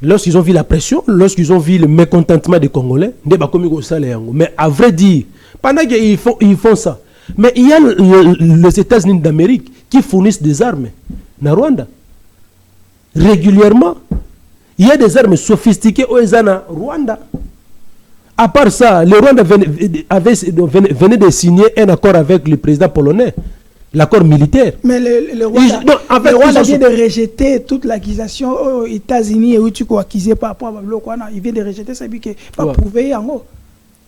Lorsqu'ils ont vu la pression, lorsqu'ils ont vu le mécontentement des Congolais, mais à vrai dire, pendant qu'ils font ça, mais il y a les États-Unis d'Amérique qui fournissent des armes na Rwanda. Régulièrement, il y a des armes sophistiquées au Rwanda. À part ça, le Rwanda venait de signer un accord avec le président polonais. L'accord militaire. Mais le Rwanda vient de rejeter toute l'accusation aux États-Unis et où tu as accusé par rapport à Blokwana. Il vient de rejeter ça, il pas prouvé en haut.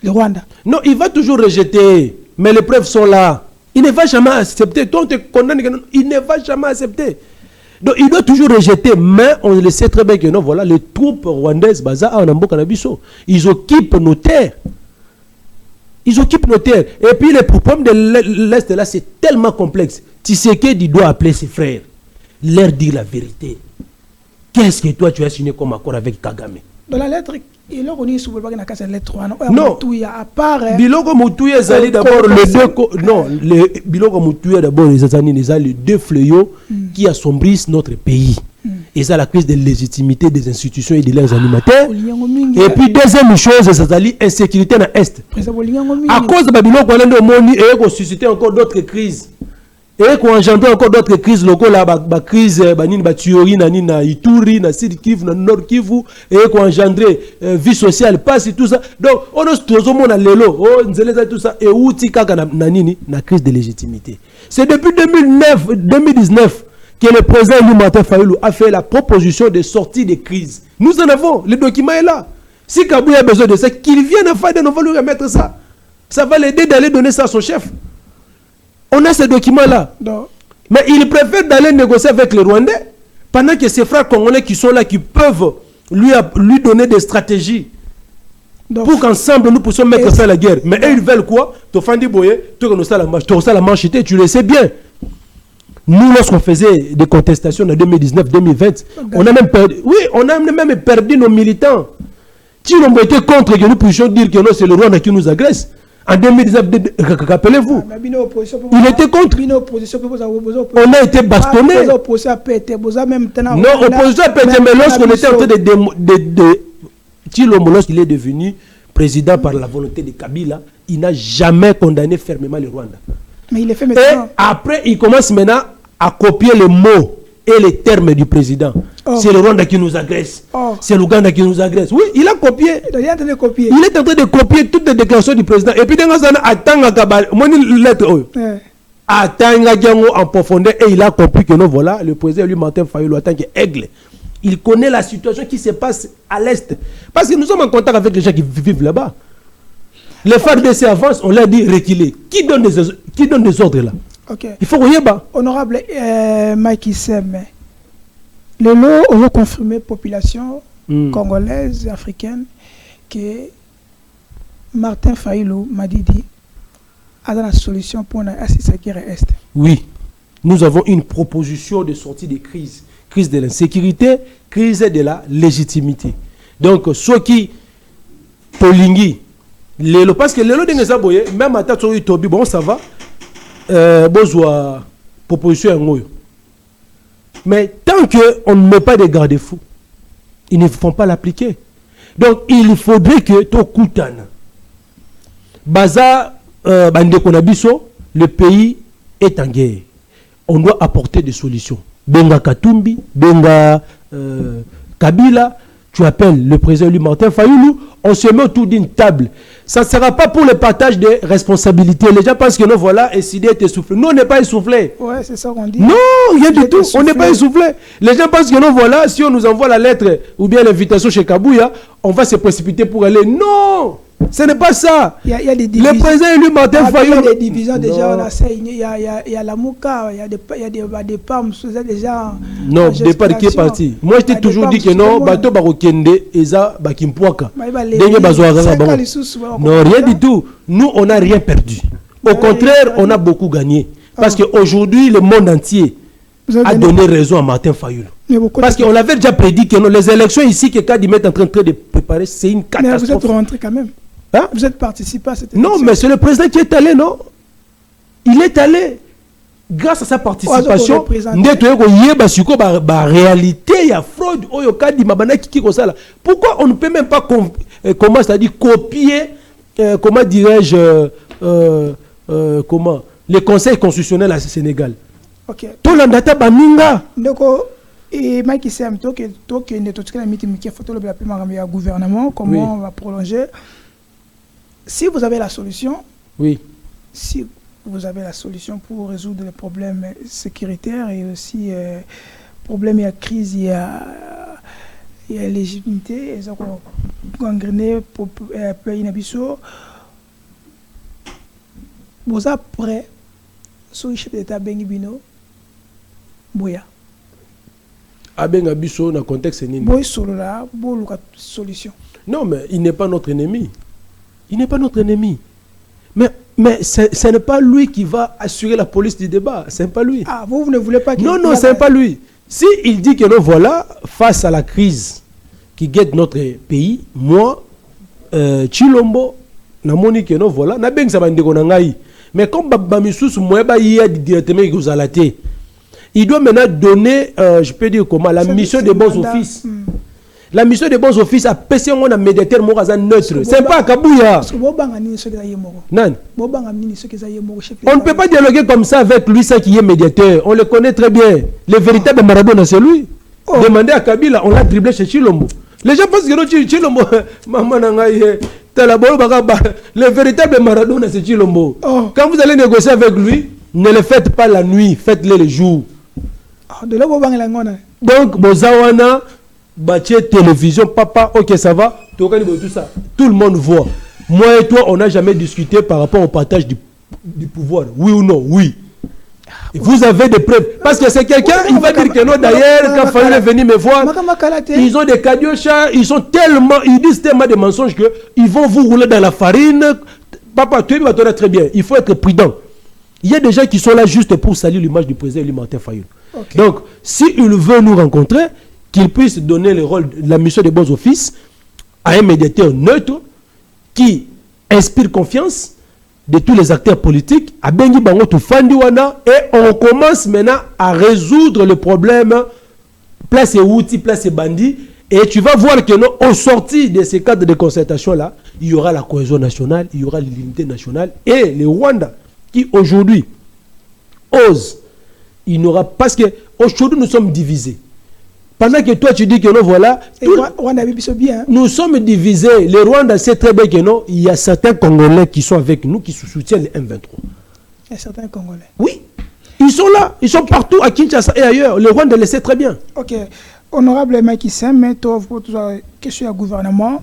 Le Rwanda. Non, il va toujours rejeter, mais les preuves sont là. Il ne va jamais accepter. Toi, on te condamne, il ne va jamais accepter. Donc, il doit toujours rejeter, mais on le sait très bien que non, voilà, les troupes rwandaises, ils occupent nos terres. Ils occupent nos terres. Et puis le problème de l'Est là, c'est tellement complexe. Tshisekedi doit appeler ses frères, leur dire la vérité. Qu'est-ce que toi tu as signé comme accord avec Kagame? Dans la lettre, il a reconnu sous le lettre 3. Non. À part. Biloko Moutouya Zali d'abord les deux. Non, Biloko Moutouya d'abord les deux fléaux qui assombrissent notre pays. Et ça, la crise de légitimité des institutions et de leurs animateurs. Et puis, deuxième chose, c'est l'insécurité dans l'Est. À cause de Biloko, on a suscité encore d'autres crises. Et qu'on engendre encore d'autres crises locales, la crise de Tuori, na Ituri, na Sud Kivu, na Nord Kivu, et qu'on engendre vie sociale, passe et tout ça. Donc, on a tout ça, et où na crise de légitimité. C'est depuis 2019 que le président Martin Fayulu a fait la proposition de sortie de crise. Nous en avons, le document est là. Si Kabou a besoin de ça, qu'il vienne à Fayulu, on va lui remettre ça. Ça va l'aider d'aller donner ça à son chef. On a ce document-là. Mais il préfère d'aller négocier avec les Rwandais pendant que ces frères congolais qui sont là, qui peuvent lui donner des stratégies pour qu'ensemble nous puissions mettre ça à la guerre. Mais eux, ils veulent quoi? Tofandi Boye, la manche, tu le sais bien. Nous, lorsqu'on faisait des contestations en 2019-2020, on a même perdu, on a même perdu nos militants. Qui ont été contre que nous puissions dire que non, c'est le Rwanda qui nous agresse. En 2019, rappelez-vous, il était contre. On a été bastonné. Non, opposition a pété, mais lorsqu'on était en train de Tshilombo, lorsqu'il est devenu président par la volonté de Kabila, il n'a jamais condamné fermement le Rwanda. Mais il est fait maintenant. Et après, il commence maintenant à copier les mots et les termes du président. C'est le Rwanda qui nous agresse. C'est l'Ouganda qui nous agresse. Oui, il a copié. Il est en train de copier. Il est en train de copier toutes les déclarations du président. Et puis, dans en profondeur, et il a compris que non, voilà, le président lui Martin Fayulu en tant qu'aigle. Il connaît la situation qui se passe à l'Est. Parce que nous sommes en contact avec les gens qui vivent là-bas. Les FARDC avancent, on leur dit reculer. Qui donne des ordres là? Il faut rien bas. Honorable Mike Issem, le lot on veut confirmer population congolaise, africaine, que Martin Fayulu m'a dit a la solution pour assister à la guerre Est. Oui, nous avons une proposition de sortie de crise. Crise de l'insécurité, crise de la légitimité. Donc, ceux qui Polingi, parce que le lot de Nezaboye, même à Tatsori Tobi, bon, ça va. Besoin proposition. Mais tant qu'on ne met pas de garde-fous, ils ne font pas l'appliquer. Donc il faudrait que Tokutana Baza Bandekonabiso, le pays est en guerre. On doit apporter des solutions. Benga Katumbi, Benga Kabila, tu appelles le président Martin Fayulu, on se met autour d'une table. Ça ne sera pas pour le partage des responsabilités. Les gens pensent que non, voilà, et Sidi est essoufflé. Non, on n'est pas essoufflé. Ouais, c'est ça qu'on dit. Non, rien du tout. On n'est pas essoufflé. Les gens pensent que non, voilà, si on nous envoie la lettre ou bien l'invitation chez Kabouya, on va se précipiter pour aller. Non, ce n'est pas ça. Il y a des divisions. Le président élu Martin Fayulu. Il y a des divisions déjà, on a ça. Il y a la Mouka, il y a des PAM, déjà. Non, départ qui est parti. Moi, je t'ai toujours dit que non, Bato Barokende, Eza Bakimpouaka. Non, rien du tout. Nous, on n'a rien perdu. Au contraire, on a beaucoup gagné. Parce qu'aujourd'hui, le monde entier a donné raison à Martin Fayulu. Parce qu'on l'avait déjà prédit que non, les élections ici que Kadimé est en train de préparer, c'est une catastrophe. Mais vous êtes rentré quand même. Hein? Vous êtes participé à cette Non, élection? mais c'est le président qui est allé, non? Il est allé. Grâce à sa participation, la réalité, il y a fraude. Pourquoi on ne peut même pas comment, c'est-à-dire copier, comment dirais-je, comment, les conseils constitutionnels à Sénégal? Ok. Tout l'andata baminga. Donc, et Mike Sam, toi qui le gouvernement, comment on va prolonger? Si vous avez la solution, oui. Si vous avez la solution pour résoudre les problèmes sécuritaires et aussi problèmes, il y a crise, il y a légitimité, et ça gangrené pour pays nabiso. Vous êtes prêt sur le chef d'État Bengibino Boya. Abenga biso dans le contexte nini. Boy solo là, boy solution. Non, mais il n'est pas notre ennemi. Il n'est pas notre ennemi. Mais ce n'est pas lui qui va assurer la police du débat. Ce n'est pas lui. Ah, vous ne voulez pas qu'il... Non, ce n'est pas lui. Si il dit que nous voilà, face à la crise qui guette notre pays, moi, Chilombo, namoni que nous voilà, na beng sabande konangai. Mais comme Bamisous Moueba y a directement il doit maintenant donner, je peux dire comment, la mission des bons offices. La mission des bons offices a passé un médiateur neutre. C'est pas à Kabouya. On ne peut pas dialoguer comme ça avec lui, ça qui est médiateur. On le connaît très bien. Le véritable Maradona, c'est lui. Demandez à Kabila, on l'a dribblé chez Chilombo. Les gens pensent que Chilombo, le véritable Maradona, c'est Chilombo. Quand vous allez négocier avec lui, ne le faites pas la nuit, faites-le le jour. Donc, Bozawana, Bâtier télévision, papa, ok, ça va, tout ça. Tout le monde voit. Moi et toi, on n'a jamais discuté par rapport au partage du pouvoir. Oui ou non? Oui. Vous avez des preuves. Parce que c'est quelqu'un, il va dire que non, d'ailleurs, quand Fayoul est venu me voir, ils ont des cadiochas, ils disent tellement de mensonges qu'ils vont vous rouler dans la farine. Papa, tu vas très bien. Il faut être prudent. Il y a des gens qui sont là juste pour saluer l'image du président Martin Fayoul. Okay. Donc, s'il veut nous rencontrer, qu'il puisse donner le rôle de la mission des bons offices à un médiateur neutre qui inspire confiance de tous les acteurs politiques, à Bengi Bango Tufandiwana, et on commence maintenant à résoudre le problème place et outils, place et bandits, et tu vas voir que non, au sorti de ces cadres de concertation là, il y aura la cohésion nationale, il y aura l'unité nationale, et le Rwanda qui aujourd'hui ose, il n'aura, parce que aujourd'hui nous sommes divisés. Pendant que toi tu dis que non, voilà, nous sommes divisés. Le Rwanda sait très bien que non, il y a certains Congolais qui sont avec nous, qui soutiennent les M23. Il y a certains Congolais. Oui, ils sont là, ils sont partout à Kinshasa et ailleurs. Le Rwanda le sait très bien. Ok, honorable Macky Sall, mais toi, question au gouvernement.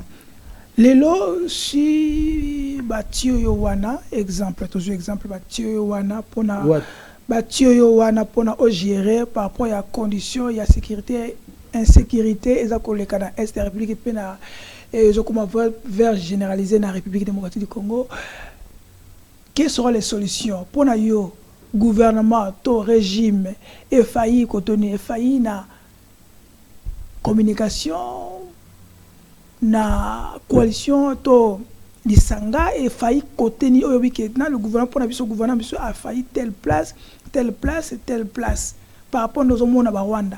Lelo, si Batio Yowana, exemple, toujours exemple, Batio Yowana, pour Batio Yowana, pour gérer par rapport à la condition, il y a sécurité. Insécurité et ça que les Canadiens est la République et je commence vers généraliser dans la République démocratique du Congo. Quelles seront les solutions pour le gouvernement, le régime et failli contenu failli na communication na coalition to lisanga et failli contenu le gouvernement pour le gouvernement a failli telle place et telle place par rapport à nos hommes na Rwanda.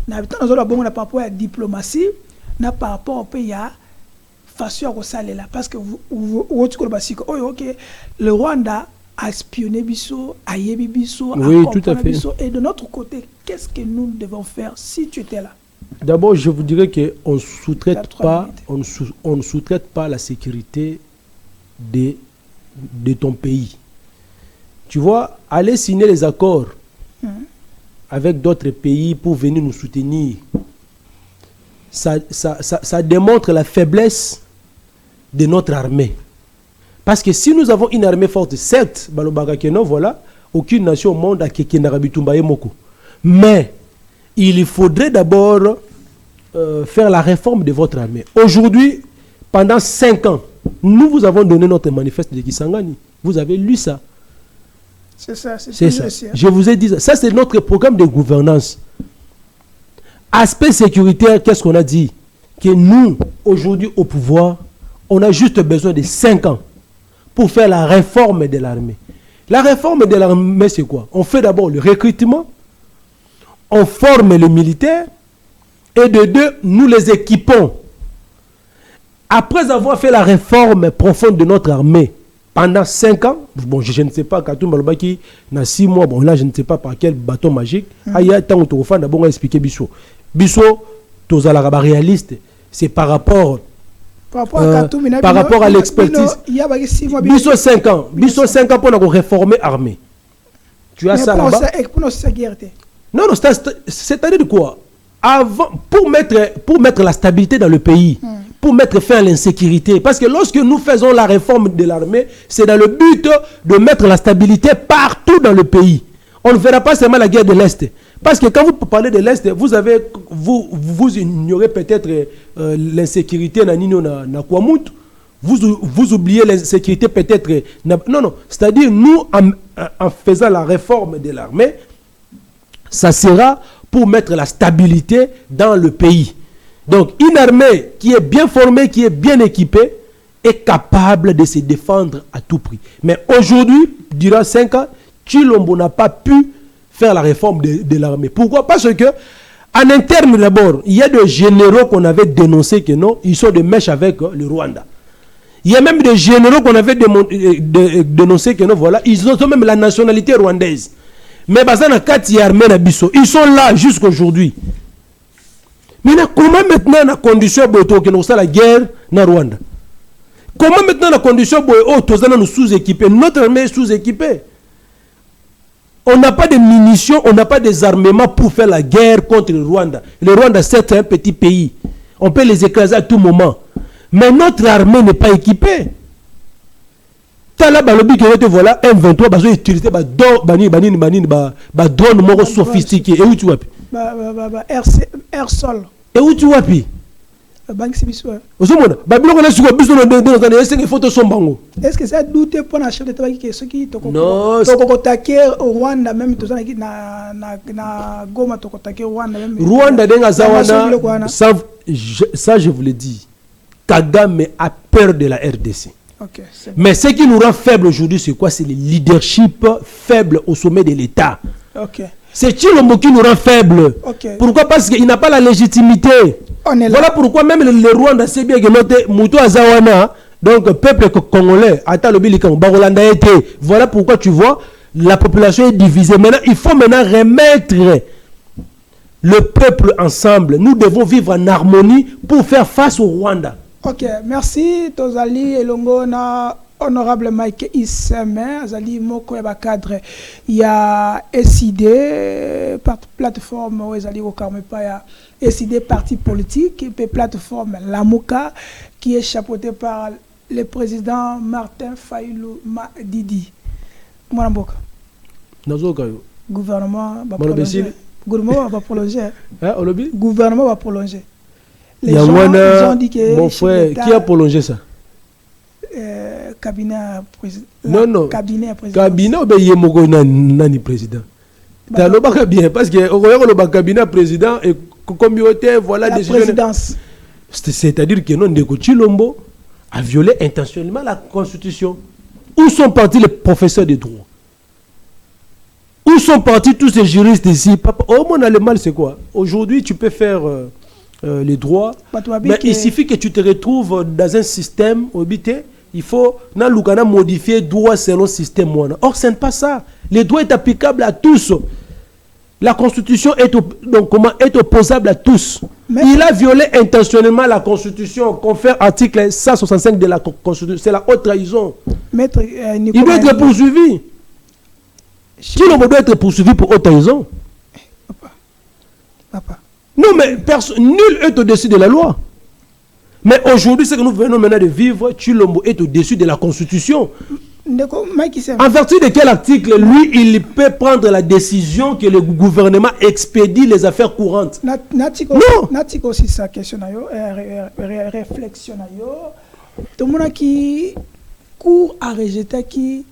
Par rapport à la diplomatie, par rapport au pays, façon à ça là. Parce que le Rwanda a espionné Bisso, a yébi Bisso, oui, tout à fait. Bisso. Et de notre côté, qu'est-ce que nous devons faire si tu étais là? D'abord, je vous dirais qu'on ne sous-traite pas, on ne sous-traite pas la sécurité de ton pays. Tu vois, aller signer les accords avec d'autres pays pour venir nous soutenir, ça démontre la faiblesse de notre armée. Parce que si nous avons une armée forte, certes, voilà, aucune nation au monde a Moko. Mais il faudrait d'abord faire la réforme de votre armée. Aujourd'hui, pendant 5 ans, nous vous avons donné notre manifeste de Kisangani. Vous avez lu ça. C'est ça, c'est ça. Je vous ai dit ça. Ça, c'est notre programme de gouvernance. Aspect sécuritaire, qu'est-ce qu'on a dit? Que nous, aujourd'hui, au pouvoir, on a juste besoin de 5 ans pour faire la réforme de l'armée. La réforme de l'armée, c'est quoi? On fait d'abord le recrutement, on forme les militaires, et de deux, nous les équipons. Après avoir fait la réforme profonde de notre armée, pendant 5 ans, bon, je ne sais pas, Katoum Balobaki, dans 6 mois, bon là, je ne sais pas par quel bâton magique, il y a tant de d'abord, on va expliquer Bissot. Bissot, tous à la réaliste, c'est par rapport à l'expertise. Bissot 5 ans. Bissot 5 ans pour nous réformer l'armée. Tu as ça là-bas? Non, c'est-à-dire de quoi? Avant, pour mettre la stabilité dans le pays, pour mettre fin à l'insécurité. Parce que lorsque nous faisons la réforme de l'armée, c'est dans le but de mettre la stabilité partout dans le pays. On ne verra pas seulement la guerre de l'Est. Parce que quand vous parlez de l'Est, vous ignorez peut-être l'insécurité na Kwamut. Vous oubliez l'insécurité peut-être. Non. C'est-à-dire, nous, en faisant la réforme de l'armée, ça sera pour mettre la stabilité dans le pays. Donc, une armée qui est bien formée, qui est bien équipée, est capable de se défendre à tout prix. Mais aujourd'hui, durant 5 ans, Tshilombo n'a pas pu faire la réforme de l'armée. Pourquoi? Parce que, en interne d'abord, il y a des généraux qu'on avait dénoncés que non, ils sont de mèche avec le Rwanda. Il y a même des généraux qu'on avait dénoncés que non, voilà, ils ont même la nationalité rwandaise. Mais ils sont là jusqu'aujourd'hui. Maintenant, comment maintenant la condition que la guerre dans Rwanda? Comment maintenant la condition nous sous-équipés? Notre armée est sous-équipée. On n'a pas de munitions, on n'a pas des armements pour faire la guerre contre le Rwanda. Le Rwanda, c'est un petit pays. On peut les écraser à tout moment. Mais notre armée n'est pas équipée. Tala balobi que voilà M23 bazo utiliser ba drone moko sophistiqué et où tu vois air sol et où tu vois pi banque sibiso osomona ba biloko na siko biso dans est-ce que photo sombango est-ce que ça doute pour un chef d'état qui ce qui toko taquer au Rwanda même tout ça na Goma toko taquer Rwanda même Rwanda denga zawana ça je vous le dis Kagame a peur de la RDC. Okay, mais ce qui nous rend faibles aujourd'hui, c'est quoi? C'est le leadership faible au sommet de l'État. Okay. C'est Tshilombo qui nous rend faibles. Okay. Pourquoi? Parce qu'il n'a pas la légitimité. Voilà pourquoi même le Rwanda sait bien que notre Moutou Azawana, donc peuple congolais, voilà pourquoi tu vois, la population est divisée. Maintenant, il faut maintenant remettre le peuple ensemble. Nous devons vivre en harmonie pour faire face au Rwanda. Ok, merci. Tozali elongo na honorable Mike Iseme, Azali Moko Eba cadre. Il y a SID, plateforme où Azali Okarmepa, il y a SID parti politique, et puis plateforme Lamuka, qui est chapeautée par le président Martin Fayulu Madidi. Mwanamboka. Gouvernement va prolonger. Gouvernement va prolonger. Gouvernement va prolonger. Les gens ont dit que mon frère, qui a prolongé ça? Cabinet président. Non. Cabinet président. Cabinet ou nani président? T'as le bac bien parce que au le cabinet président et communauté voilà la présidence. C'est-à-dire que non Ndeko Tshilombo a violé intentionnellement la constitution. Où sont partis les professeurs de droit? Où sont partis tous ces juristes ici? Au moins le mal c'est quoi? Aujourd'hui tu peux faire les droits, mais il suffit que tu te retrouves dans un système habité, il faut modifier droit selon le système. Or, ce n'est pas ça. Le droit est applicable à tous. La Constitution est, est opposable à tous. Mais il a violé intentionnellement la Constitution, confère article 165 de la Constitution. C'est la haute trahison. Maître, il doit être poursuivi. Qui doit être poursuivi pour haute trahison? Papa. Non, mais nul est au-dessus de la loi. Mais aujourd'hui, ce que nous venons maintenant de vivre, Tshilombo est au-dessus de la Constitution. En vertu de quel article, lui, il peut prendre la décision que le gouvernement expédie les affaires courantes? Non. Natiko aussi sa question, réflexion. Tout le monde qui court à rejeter, qui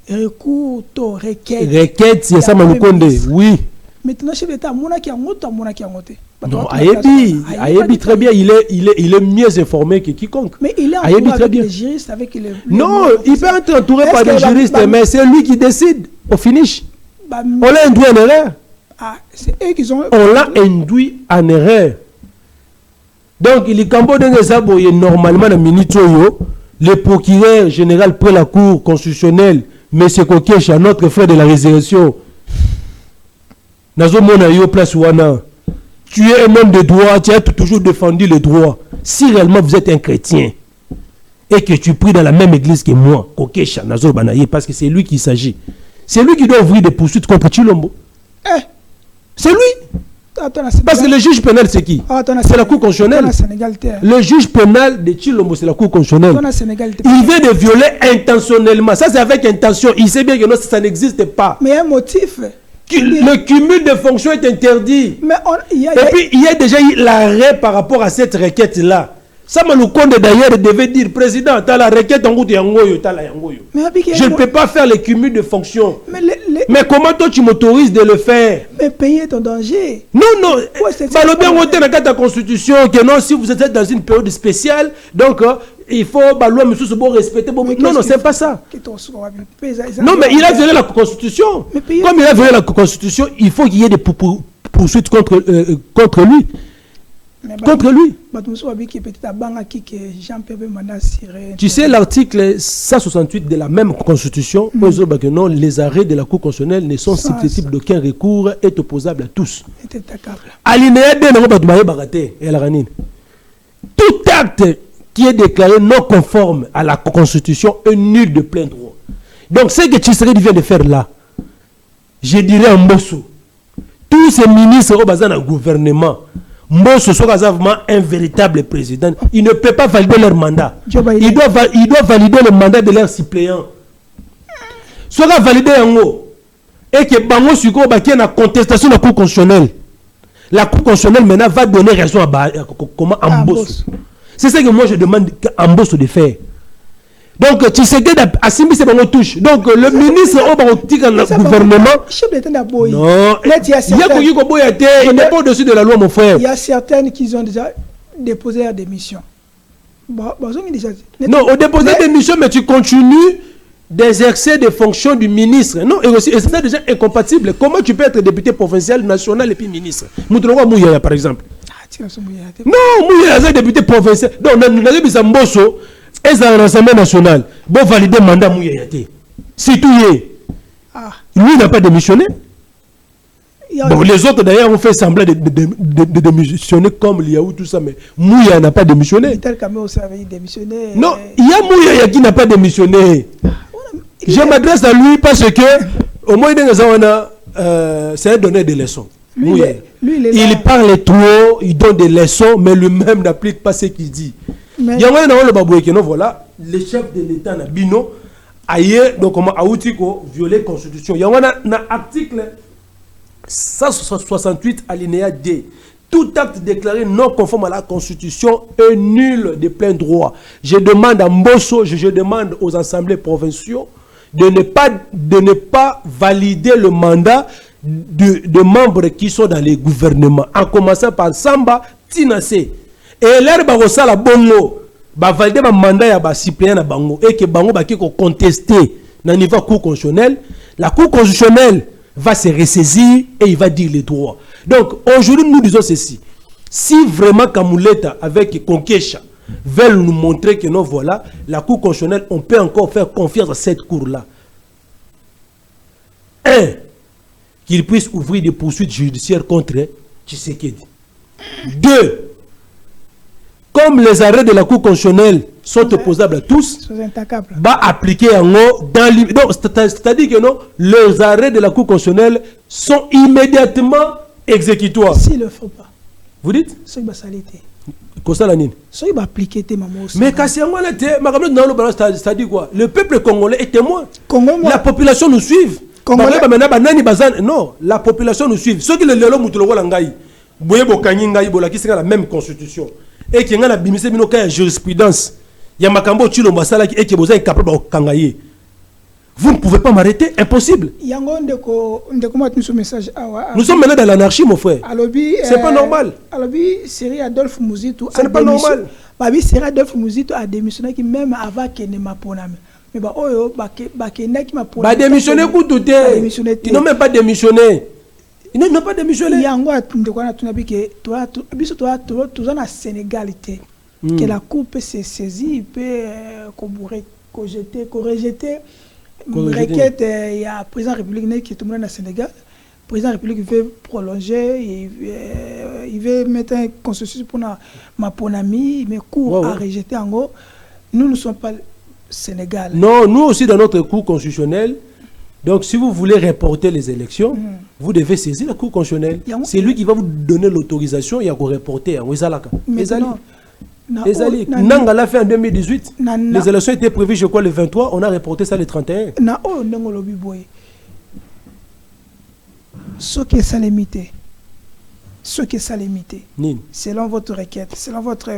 recourt au requête. Requête, c'est ça, Mamukonde, oui. Maintenant, chef d'État, mon qui a monté. Non, Ayebi très bien, il est mieux informé que quiconque. Mais il est entouré avec les juristes, avec les... Non, il peut être entouré par des juristes, mais c'est lui qui décide au finish. On l'a induit en erreur. Ah, c'est eux qui ont... On l'a induit en erreur. Donc, il est normalement dans le procureur général près la Cour constitutionnelle, M. Kokecha, notre frère de la résurrection. Nazo Monayo place Wana. Tu es un homme de droit, tu as toujours défendu le droit. Si réellement vous êtes un chrétien et que tu pries dans la même église que moi, Kokecha, Nazo Banaye, parce que c'est lui qui s'agit. C'est lui qui doit ouvrir des poursuites contre Chilombo. C'est lui. Parce que le juge pénal, c'est qui? C'est la Cour constitutionnelle. Le juge pénal de Chilombo, c'est la Cour constitutionnelle. Il vient de violer intentionnellement. Ça, c'est avec intention. Il sait bien que non, ça n'existe pas. Mais un motif. Le cumul de fonctions est interdit. Et puis, il y a déjà eu l'arrêt par rapport à cette requête-là. Ça, le compte d'ailleurs devait dire, président, tu as la requête en route, je ne peux pas faire le cumul de fonctions. Mais comment toi tu m'autorises de le faire? Mais payer ton danger. Non, non. Le bien voter dans la Constitution que non, si vous êtes dans une période spéciale, donc il faut la loi respecter. Non, non, c'est pas ça. Non, mais il a violé la Constitution. Comme il a violé la Constitution, il faut qu'il y ait des poursuites contre lui. Contre lui. Tu sais, l'article 168 de la même Constitution, non, les arrêts de la Cour constitutionnelle ne sont susceptibles d'aucun recours, est opposable à tous. Alinéa 2, tout acte qui est déclaré non conforme à la Constitution est nul de plein droit. Donc, ce que Tshisekedi vient de faire là, je dirais en Mbosso, tous ces ministres au bazar du gouvernement, Mbosso soit vraiment un véritable président. Il ne peut pas valider leur mandat. Il doit valider le mandat de leur suppléant. Soit validé en haut. Et que Bango Suko qui est en contestation de la Cour constitutionnelle. La Cour constitutionnelle maintenant va donner raison à Mbosso. C'est ça que moi je demande à Mbosso de faire. Donc, tu sais que Assimi c'est Bango touche. Donc, le ministre au gouvernement. Non, il n'est pas au-dessus de la loi, mon frère. Il y a certaines qui ont déjà déposé leur démission. Non, au déposer des démission, mais tu continues d'exercer des fonctions du ministre. Non, et c'est déjà incompatible. Comment tu peux être député provincial, national et puis ministre? Moutroua Mouyaya, par exemple. Non, Mouyaya, c'est député provincial. Donc, nous avons dit Mbosso. Et dans l'Assemblée nationale, bon valider le mandat Mouyayate. C'est tout. Lui n'a pas démissionné. Bon, les autres d'ailleurs ont fait semblant de démissionner comme Liaou, tout ça, mais Mouyaya n'a pas démissionné. Non, il y a Mouyaya qui n'a pas démissionné. Je m'adresse à lui parce que, au moins, c'est un donneur de leçons. Il parle trop, il donne des leçons, mais lui-même n'applique pas ce qu'il dit. Il y a voilà, le chef de l'État Bino ailleurs donc comment Aoutiko violer la Constitution. Il y a un article 168 alinéa D. Tout acte déclaré non conforme à la Constitution est nul de plein droit. Je demande à Mbosso, je demande aux assemblées provinciaux de ne pas valider le mandat de membres qui sont dans les gouvernements, en commençant par Samba Tinasé. Et l'air barossa la bongo va valider le mandat ya ba suppléant na bango et que bango ba qui contester dans niveau cour constitutionnelle, la cour constitutionnelle va se ressaisir et il va dire les droits. Donc aujourd'hui nous disons ceci: si vraiment Kamuleta avec Konkesha veulent nous montrer que non, voilà, la cour constitutionnelle, on peut encore faire confiance à cette cour là. Un, qu'ils puissent ouvrir des poursuites judiciaires contre Tshisekedi. Deux, comme les arrêts de la Cour constitutionnelle sont opposables à tous, va appliquer en haut dans c'est-à-dire que non, les arrêts de la Cour constitutionnelle sont immédiatement exécutoires. S'ils ne le font pas. Vous dites? C'est une salité. Mais c'est-à-dire quoi? Le peuple congolais est témoin. La population nous suit. Non, la population nous suit. Ceux qui le la même constitution. Et qui a la jurisprudence. Il y a Makambo Chilombo Salaki et qui est capable de kangaye. Vous ne pouvez pas m'arrêter, impossible. Nous sommes maintenant dans l'anarchie, mon frère. C'est pas normal. Adolphe Muzitu. Ce n'est pas normal. Adolphe Muzitu a démissionné même avant qu'il ne m'apponame. Mais démissionné pour tout. Ils n'ont même pas démissionné. Ils n'ont pas démissionné. Il y a un Sénégalité que la Cour peut se saisir, il peut rejeter requête. Il y a le président de la République qui est tout le monde au Sénégal. Le président de la République veut prolonger, il veut mettre un consensus pour ma ponami, mais Cour a rejeté en gros. Nous ne sommes pas Sénégal. Non, nous aussi dans notre cour constitutionnelle. Donc si vous voulez reporter les élections, vous devez saisir la cour constitutionnelle. C'est lui qui va vous donner l'autorisation et à vous reporter. Mais Nanga l'a fait en 2018. Les élections étaient prévues, je crois, le 23. On a reporté ça le 31. Ce qui est ça limité. Selon votre requête, selon votre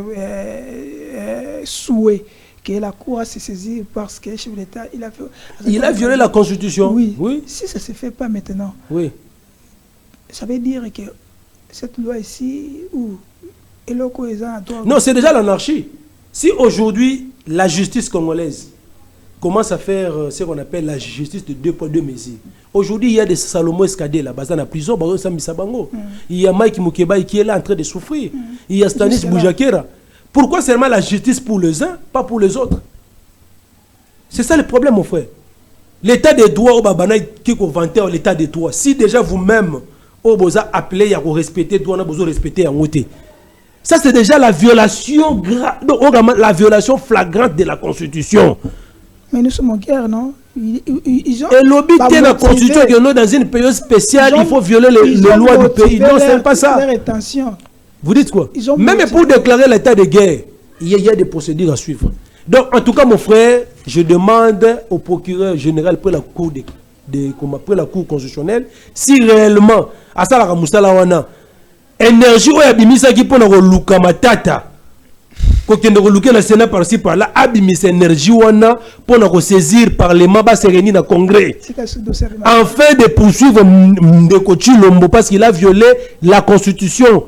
souhait, que la Cour a se saisie parce que le chef de l'État, il a violé la Constitution. Oui. Si ça ne se fait pas maintenant, ça veut dire que cette loi ici, non, c'est déjà l'anarchie. Si aujourd'hui, la justice congolaise commence à faire ce qu'on appelle la justice de 2 poids 2 mesures. Aujourd'hui, il y a des Salomon Escadé là-bas dans la prison, il y a Mike Mukeba qui est là en train de souffrir. Il y a Stanis Boujakera. Pourquoi seulement la justice pour les uns, pas pour les autres? C'est ça le problème, mon frère. L'état des droits au Babana qui vantait l'état des droits. Si déjà vous-même, vous avez appelé à respecter les droits, vous avez respecté en côté. Ça, c'est déjà la violation la violation flagrante de la Constitution. Mais nous sommes en guerre, non? Ils ont et l'objet de la Constitution, dans une période spéciale, il faut violer les lois du pays. Non, ce n'est pas ça. Vous dites quoi? Même pour déclarer l'état de guerre, il y a des procédures à suivre. Donc, en tout cas, mon frère, je demande au procureur général pour la Cour la Cour constitutionnelle si réellement, à ça, la Moussala énergie ou abimisa qui pour luka matata ko kende ko luka na Sénat par-ci par-là abimisa énergie wana pour saisir parlement ba séréni na congrès afin de poursuivre Ndeko Tshilombo parce qu'il a violé la Constitution.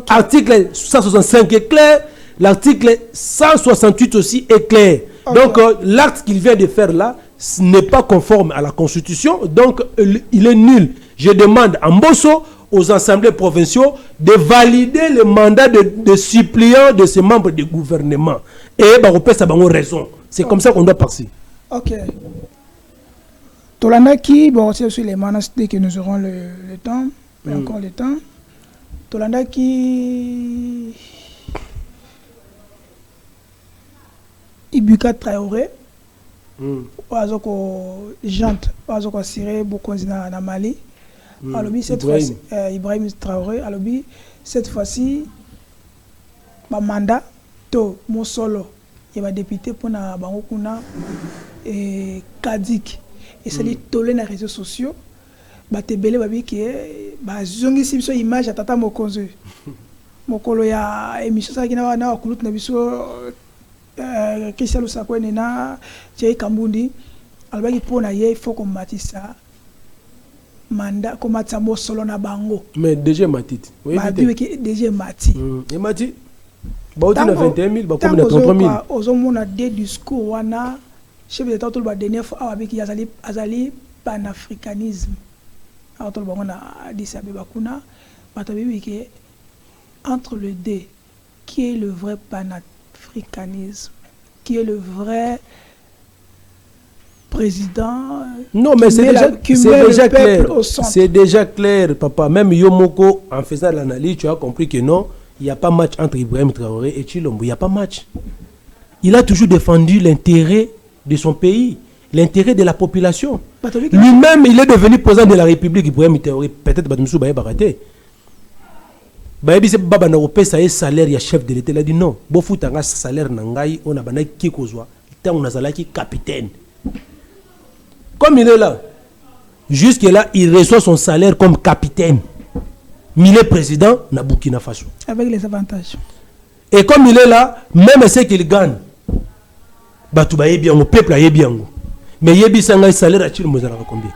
Article 165 est clair, l'article 168 aussi est clair. Donc l'acte qu'il vient de faire là n'est pas conforme à la Constitution, donc il est nul. Je demande à Mbosso, aux assemblées provinciaux, de valider le mandat de suppléant de ces membres du gouvernement. Et ça a raison. C'est comme ça qu'on doit passer. Ok. Tolandaki, bon, c'est aussi les menaces dès que nous aurons le temps, mais encore le temps. Tolandaki, Ibuka Traoré, Oazoko Jante, Oazoko Siré, Bokonzina na Mali. Cette fois-ci, Ibrahim Traoré, cette fois-ci, ma mandat, to mon solo, il va député pour na Bangokuna et Kadik. Et ça dit tolé dans les réseaux sociaux, bah te belé babi qui est, bah zongi si so image à tata mokonzo. Mokolo ya émission ça qui na na kulut na biso Christian Lusako na Jay Kambundi, alors il pour na ye il faut qu'on matisse ça. Mandat comme Matsamo solo na bango. Mais déjà Matit. Oui, déjà Mati. Et Mati. Bah au-dessus de 21 000, bah comme 33 000. Aux hommes on a des discours wana chef d'État tout le dernière fois avec azali panafricanisme. Alors tout le monde a dit ça bebakuna. Batabi que entre les deux, qui est le vrai panafricanisme, qui est le vrai président. Non, mais c'est déjà clair. C'est déjà clair, papa. Même Yomoko, en faisant l'analyse, tu as compris que non, il n'y a pas match entre Ibrahim Traoré et Tshilombo. Il n'y a pas match. Il a toujours défendu l'intérêt de son pays, l'intérêt de la population. Lui-même, il est devenu président de la République, Ibrahim Traoré. Peut-être que Batumsou Baye Baraté. Bayebi c'est Baba Naropé, ça est salaire, il y a chef de l'État. Il a dit non. Bofu Tanga salaire Nangaï, on a banai Kikozwa. On a Zalaki capitaine. Comme il est là, jusque-là, il reçoit son salaire comme capitaine. Mais il est président na Burkina Faso. Avec les avantages. Et comme il est là, même ce qu'il gagne, Batouba est bien, le peuple est bien. Mais Yebisanga salaire à Chilombo à combien?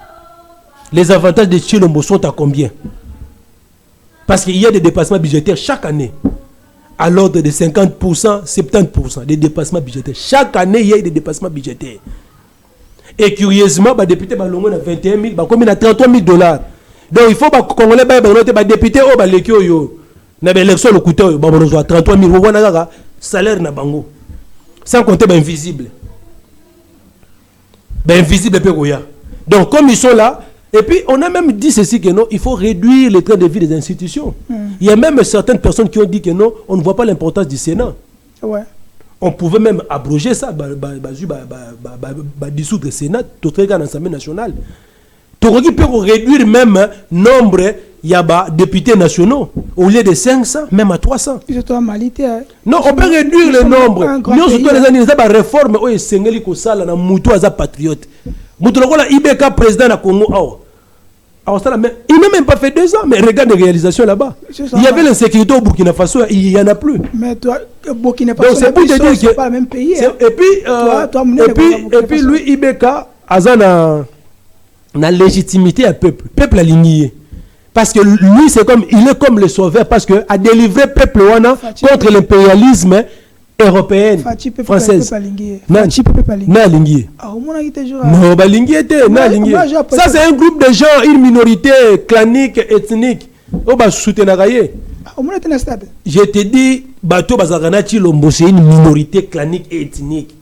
Les avantages de Chilombo sont à combien? Parce qu'il y a des dépassements budgétaires chaque année. À l'ordre de 50%, 70% des dépassements budgétaires. Chaque année, il y a des dépassements budgétaires. Et curieusement, les députés ont 21 000, comme il a 33 000 $. Donc il faut que les Congolais les députés na l'élection le coûté 33 000 salaire na bango. Sans compter invisible. Invisible peu goya. Donc comme ils sont là, et puis on a même dit ceci que non, il faut réduire le train de vie des institutions. Il y a même certaines personnes qui ont dit que non, on ne voit pas l'importance du Sénat. Ouais. On pouvait même abroger ça, dissoudre le Sénat, tout le dans l'Assemblée nationale. Togogi peut réduire même nombre il y a députés nationaux au lieu de 500 même à 300. Non, on peut réduire le nombre. Nous surtout les années ça réforme au sengeli ko sala na mutu aza patriote. Mutu lokola IBK président na Congo il n'a même pas fait 2 ans, mais regarde les réalisations là-bas. Il y avait l'insécurité au Burkina Faso, il n'y en a plus. Mais toi, Burkina Faso, c'est pour te dire que pas le même pays. Et puis lui, IBK, a une légitimité à peuple. Peuple aligné. Parce que lui, il est comme le sauveur, parce qu'il a délivré le peuple contre l'impérialisme européen, française. Ça c'est un groupe de gens, une minorité clanique, ethnique. Je te dis, Bato Bazaranachi Lombo, c'est une minorité clanique et ethnique.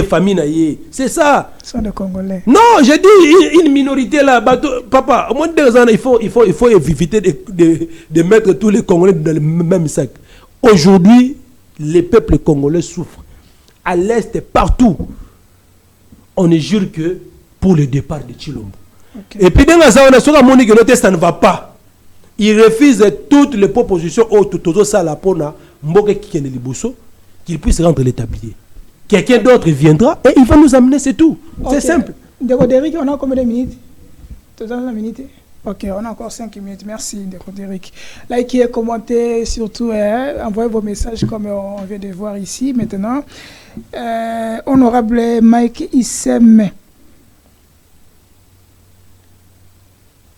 Famille, c'est ça. Ce sont des Congolais. Non, j'ai dit une minorité là. Papa, au moins de 2 ans, il faut éviter de mettre tous les Congolais dans le même sac. Aujourd'hui, les peuples congolais souffrent. À l'Est, partout. On ne jure que pour le départ de Chilombo. Okay. Et puis, dans la zone, ça ne va pas. Il refuse toutes les propositions qu'il puisse rendre l'établissement. Quelqu'un d'autre viendra et il va nous amener, c'est tout. Okay. C'est simple. Dérodéric, on a combien de minutes? 2 minutes. Ok, on a encore 5 minutes. Merci, Dérodéric. Likez, commentez, surtout, envoyez vos messages comme on vient de voir ici. Maintenant, honorable Mike Issem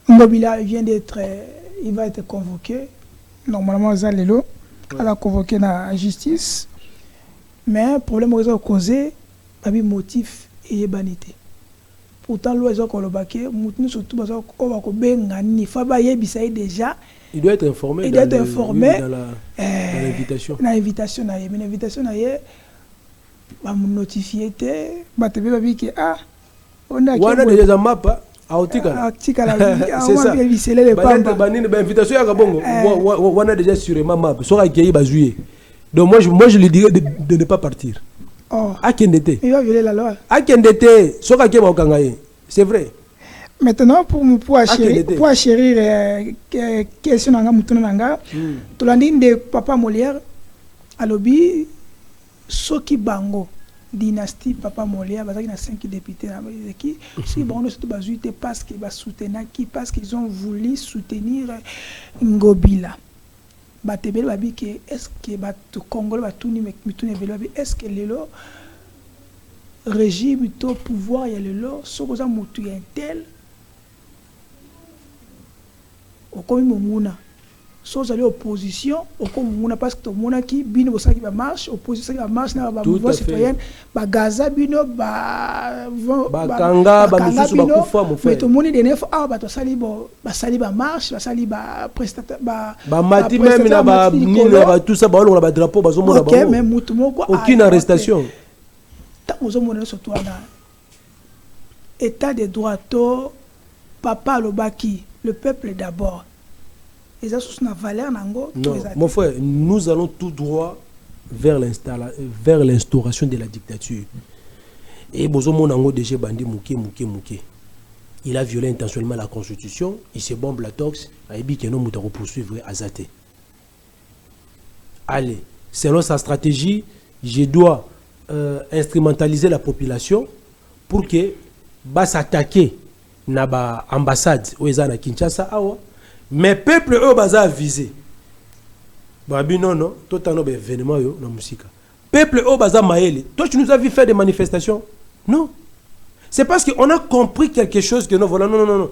Mobila vient d'être, il va être convoqué. Normalement, Zalelo, il a convoqué dans la justice. Mais le problème est causé par le motif et banité. Pourtant, l'oiseau qu'on a baqué, nous surtout, on va déjà. Il doit être informé. Il doit être informé dans l'invitation. Dans l'invitation, mais l'invitation, va me notifier, va te dire que on a déjà map. C'est ça. L'invitation, on a déjà sûrement map. Donc moi je lui dirais de ne pas partir. Oh. Il va violer la loi. C'est vrai. Maintenant pour achérir question nanga mutuna nanga tolandi de papa Molière à lobby soki bango dynastie papa Molière bazaki na 5 députés na qui si bango surtout bazuité parce que ba soutenir parce qu'ils ont voulu soutenir Ngobila. Batebele babi que est-ce que bato Congolais batuni mituni velo est-ce que lelo régime to pouvoir ya lelo sokoza mutu ya tel okomi monguna soza li opposition okomi monguna parce que to mona ki bino bosaki ba marche opposition ba marche na ba mouvement citoyen ba gaza bino ba kanga ba mususu ba kufa mo frère mais to moni de neuf ba sali ba marche ba sali ba prestataire ba mati même na ba nini ba tout ça ba longa ba drapeau ba zo mona ba mais mutu moko aucune arrestation ta ozo mona surtout na état de droit to papa lobaki le peuple d'abord. Et ça, c'est une valeur. Non, mon frère, nous allons tout droit vers l'instauration de la dictature. Et Bozomo Nango déjà bandi mouké. Il a violé intentionnellement la constitution, il se bombe la tox, et il dit nous devons poursuivre Azate. Allez, selon sa stratégie, je dois instrumentaliser la population pour que va s'attaquer na ba ambassade oeza na Kinshasa awa mais peuple eux baza visé babi non tout temps no événement yo na musika peuple eux baza maele toi tu nous as vu faire des manifestations non C'est parce qu'on a compris quelque chose que non, voilà, non.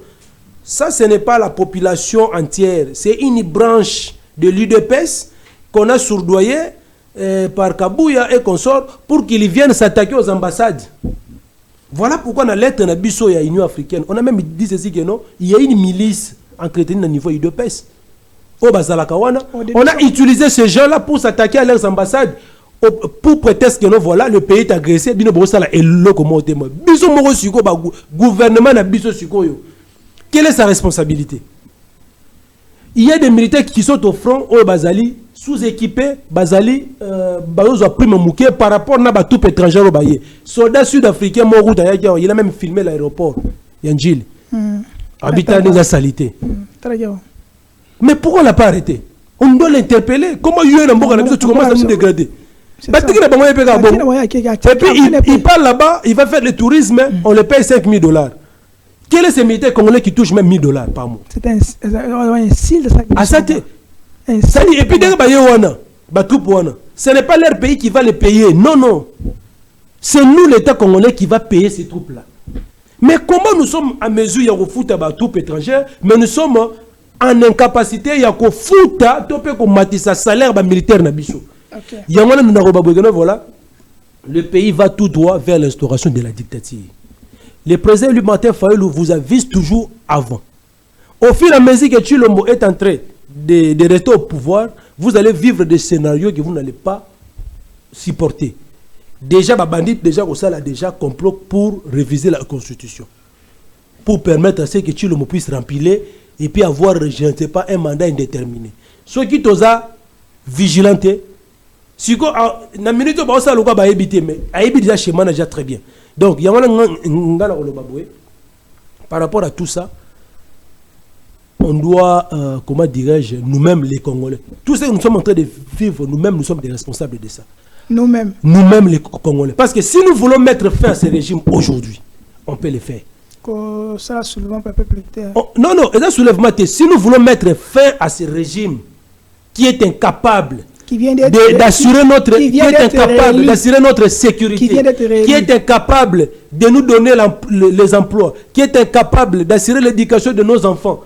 Ça, ce n'est pas la population entière. C'est une branche de l'UDPS qu'on a sourdoyé par Kabouya et consorts pour qu'ils viennent s'attaquer aux ambassades. Voilà pourquoi dans la lettre de Bisso et à l'Union africaine, on a même dit ceci que non, il y a une milice entretenue au niveau UDPS. Au Bazalakawana, on a utilisé ces gens-là pour s'attaquer à leurs ambassades. Pour prétexte que non, voilà, le pays est agressé, bino brosala et locomotive. Biso moro suko ba gouvernement na biso suko yo. Quelle est sa responsabilité? Il y a des militaires qui sont au front au Bazali sous-équipés, Bazali bazo a pris mon mouké par rapport na batou étranger au Baye. Soldats sud-africains moro d'ailleurs, il a même filmé l'aéroport. Yanjil. Habitant des saletés. Très bien. Mais pourquoi on l'a pas arrêté? On doit l'interpeller. Comment tu commences à nous dégrader? Et puis il parle là-bas, il va faire le tourisme, on le paye $5,000. Quel est ce militaire congolais qui touche même $1,000 par mois? C'est un style de ça. Et puis ce n'est pas leur pays qui va les payer. Non. C'est nous, l'État congolais, qui va payer ces troupes-là. Mais comment nous sommes à mesure de foutre à troupes étrangères, mais nous sommes en incapacité de foutre sa salaire militaire nabiso. Voilà, le pays va tout droit vers l'instauration de la dictature. Le président Martin Fayulu vous avise toujours avant. Au fil et à mesure que Tshilombo est en train de rester au pouvoir, vous allez vivre des scénarios que vous n'allez pas supporter. Déjà, Babandit, déjà complot pour réviser la constitution. Pour permettre à ce que Tshilombo puisse remplir et puis avoir, je ne sais pas, un mandat indéterminé. Ceux qui sont vigilants, si vous avez minute, vous avez évité, mais vous déjà chez moi déjà très bien. Donc, il y a par rapport à tout ça, on doit, comment dirais-je, nous-mêmes les Congolais, tout ce que nous sommes en train de vivre, nous-mêmes, nous sommes des responsables de ça. Nous-mêmes les Congolais. Parce que si nous voulons mettre fin à ce régime aujourd'hui, on peut le faire. Ça soulèvement peut plus tard. Non, ça soulèvement. Si nous voulons mettre fin à ce régime qui est incapable d'assurer notre sécurité, qui est incapable de nous donner les emplois, qui est incapable d'assurer l'éducation de nos enfants,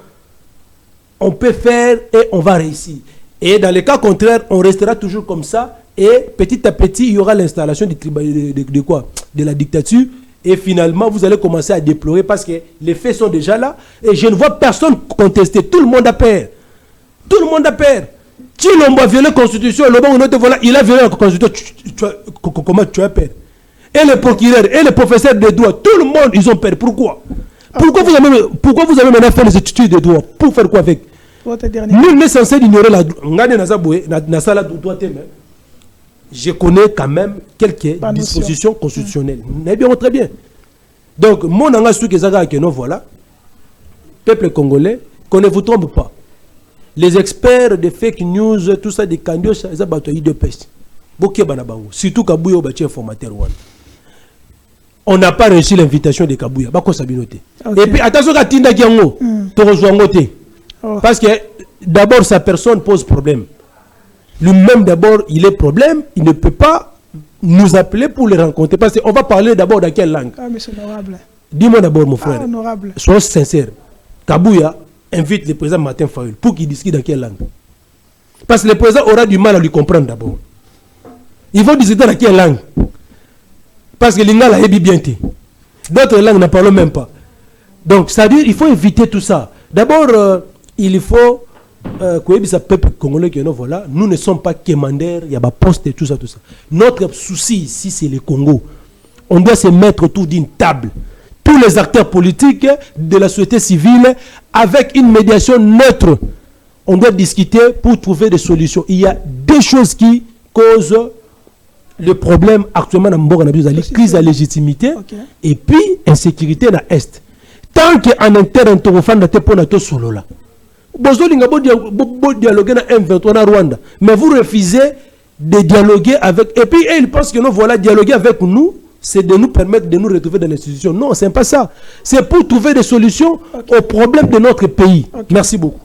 on peut faire et on va réussir. Et dans le cas contraire, on restera toujours comme ça et petit à petit, il y aura l'installation de la dictature. Et finalement, vous allez commencer à déplorer parce que les faits sont déjà là. Et je ne vois personne contester. Tout le monde a peur. Tout le monde a peur. Tshilombo a violé la Constitution. Il a violé la Constitution. Comment tu as peur? Et les procureurs, et les professeurs de droit, tout le monde, ils ont peur. Pourquoi? Pourquoi vous avez maintenant fait les études de droit? Pour faire quoi avec? Nul n'est censé ignorer la droit. Je connais quand même quelques dispositions constitutionnelles. Mais bien, très bien. Donc, mon engagement que non, voilà, peuple congolais, qu'on ne vous trompe pas. Les experts de fake news, tout ça, des candiats, ça va être de peste. Surtout Kabouya au bâti informateur. On n'a pas reçu l'invitation de Kabouya. Et puis, attention à Tinda Giango, parce que d'abord, sa personne pose problème. Lui-même, d'abord, il est problème. Il ne peut pas nous appeler pour le rencontrer. Parce qu'on va parler d'abord dans quelle langue? Monsieur honorable. Dis-moi d'abord, mon frère. Honorable. Sois sincère. Kabouya invite le président Martin Fayulu pour qu'il discute dans quelle langue? Parce que le président aura du mal à lui comprendre d'abord. Il faut discuter dans quelle langue? Parce que l'Ingala est bien. D'autres langues ne parlent même pas. Donc, c'est-à-dire il faut éviter tout ça. D'abord, il faut... peuple congolais que voilà, nous ne sommes pas commandeurs, il y a pas poste et tout ça. Notre souci ici, c'est le Congo. On doit se mettre autour d'une table. Tous les acteurs politiques de la société civile, avec une médiation neutre. On doit discuter pour trouver des solutions. Il y a des choses qui causent le problème actuellement dans la crise de la légitimité et puis insécurité dans l'Est. Tant qu'en interne, on va faire solo là. Vous dialoguer dans M23 en Rwanda, mais vous refusez de dialoguer avec. Et puis ils pensent que nous voilà dialoguer avec nous, c'est de nous permettre de nous retrouver dans l'institution. Non, c'est pas ça. C'est pour trouver des solutions aux problèmes de notre pays. Merci beaucoup.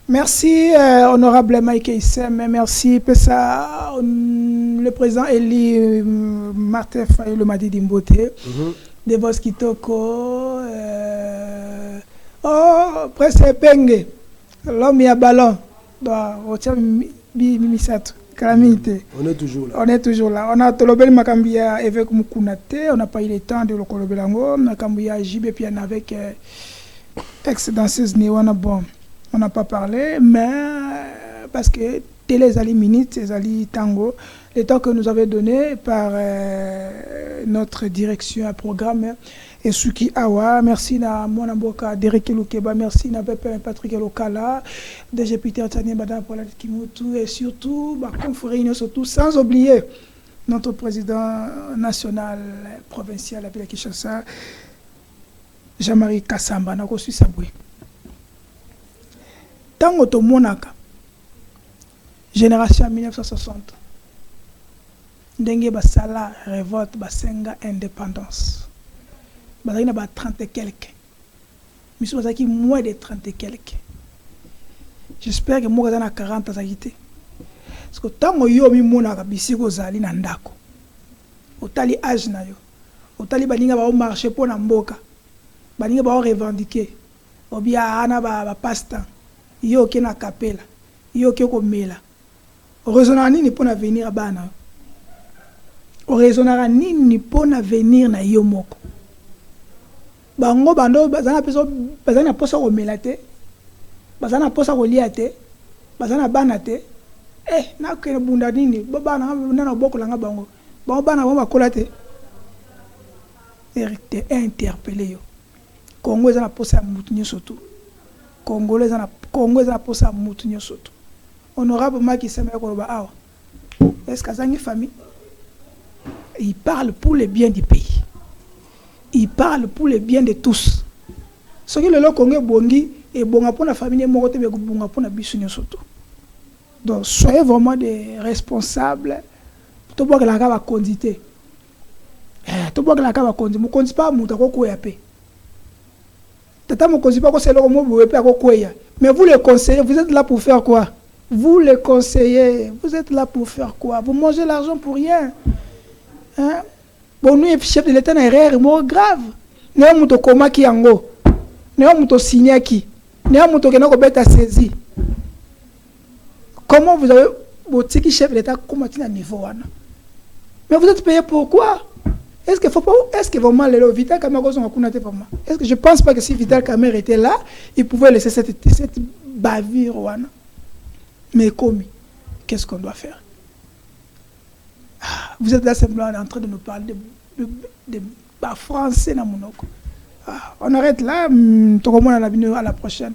Merci, honorable Mike Issem. Merci, le président Eli Martin Fayulu Madi Dimbote. de Boskitoko, oh, presque Penge, l'homme à ballon, calamité. On est toujours là. On est toujours là. On a Tolobel Makambia avec Mukunate, on n'a pas eu le temps de le Kolobelango, Makambia JB puis avec ex-danseuse Néwana, bon, on n'a pas parlé, mais parce que télé ali minutes, ali tango, le temps que nous avait donné par notre direction à programme, et Suki Awa, merci à Monamboka, Derek Lukeba, merci à Patrick Lokala, DG Peter Tania Badam pour la Kimutu, et surtout, surtout, sans oublier notre président national, provincial, à Kinshasa, Jean-Marie Kassamba, n'a reçu sa bouée. Tango to Monaka, génération 1960, ndenge basala révolte basenga indépendance. Il y a 30 et quelques. Mais il y a moins de 30 et quelques. J'espère que moi, j'ai 40 ans. Parce que tant que je suis zali na ndako. Otali âge na yo. Otali balinga ba marcher pour na mboka. Balinga ba revendiquer. Obia ana ba passe-temps. Yo ke na kapela. Yo ke ko mela. Raisonnera nini pour venir bana. Raisonnera nini pour venir na yo moko. Bango bando bazana posa ko melate bazana posa ko liate bazana banate na ke bunda nini bana na boko langa bango bana ba kolate te interpeller yo Congo ezana posa mutunyo soto Congo ezana posa mutunyo soto honorable Macky Sall ko ba awa est-ce que azangi famille il parle pour le bien du pays. Il parle pour le bien de tous. Ce qui le Congo bongi et bonga pour la famille morote be bonga pour la bisunyo soto. Donc soyez vraiment des responsables. To boka la ka ba condité. To boka la ka ba condité. Mo condit pas muta ko koya pe. Tata mo condit pas ko c'est le mo bo pe ko koya. Mais vous les conseillers, vous êtes là pour faire quoi? Vous les conseillers, vous êtes là pour faire quoi? Vous mangez l'argent pour rien. Hein? Bon, nous, chef de l'État, n'a rien de grave. Nous avons un coma qui yango. Nous avons un signé qui. Nous avons un bête à saisir. Comment vous avez votre chef de l'État comment il à niveau? Mais vous êtes payé pour quoi? Est-ce que faut pas? Est-ce que vraiment le Vital Kamerhe sont à pour moi? Est-ce que je pense pas que si Vital Kamerhe était là, il pouvait laisser cette bavure? Mais comment? Qu'est-ce qu'on doit faire? Vous êtes là simplement en train de nous parler de français. On arrête là. À la prochaine.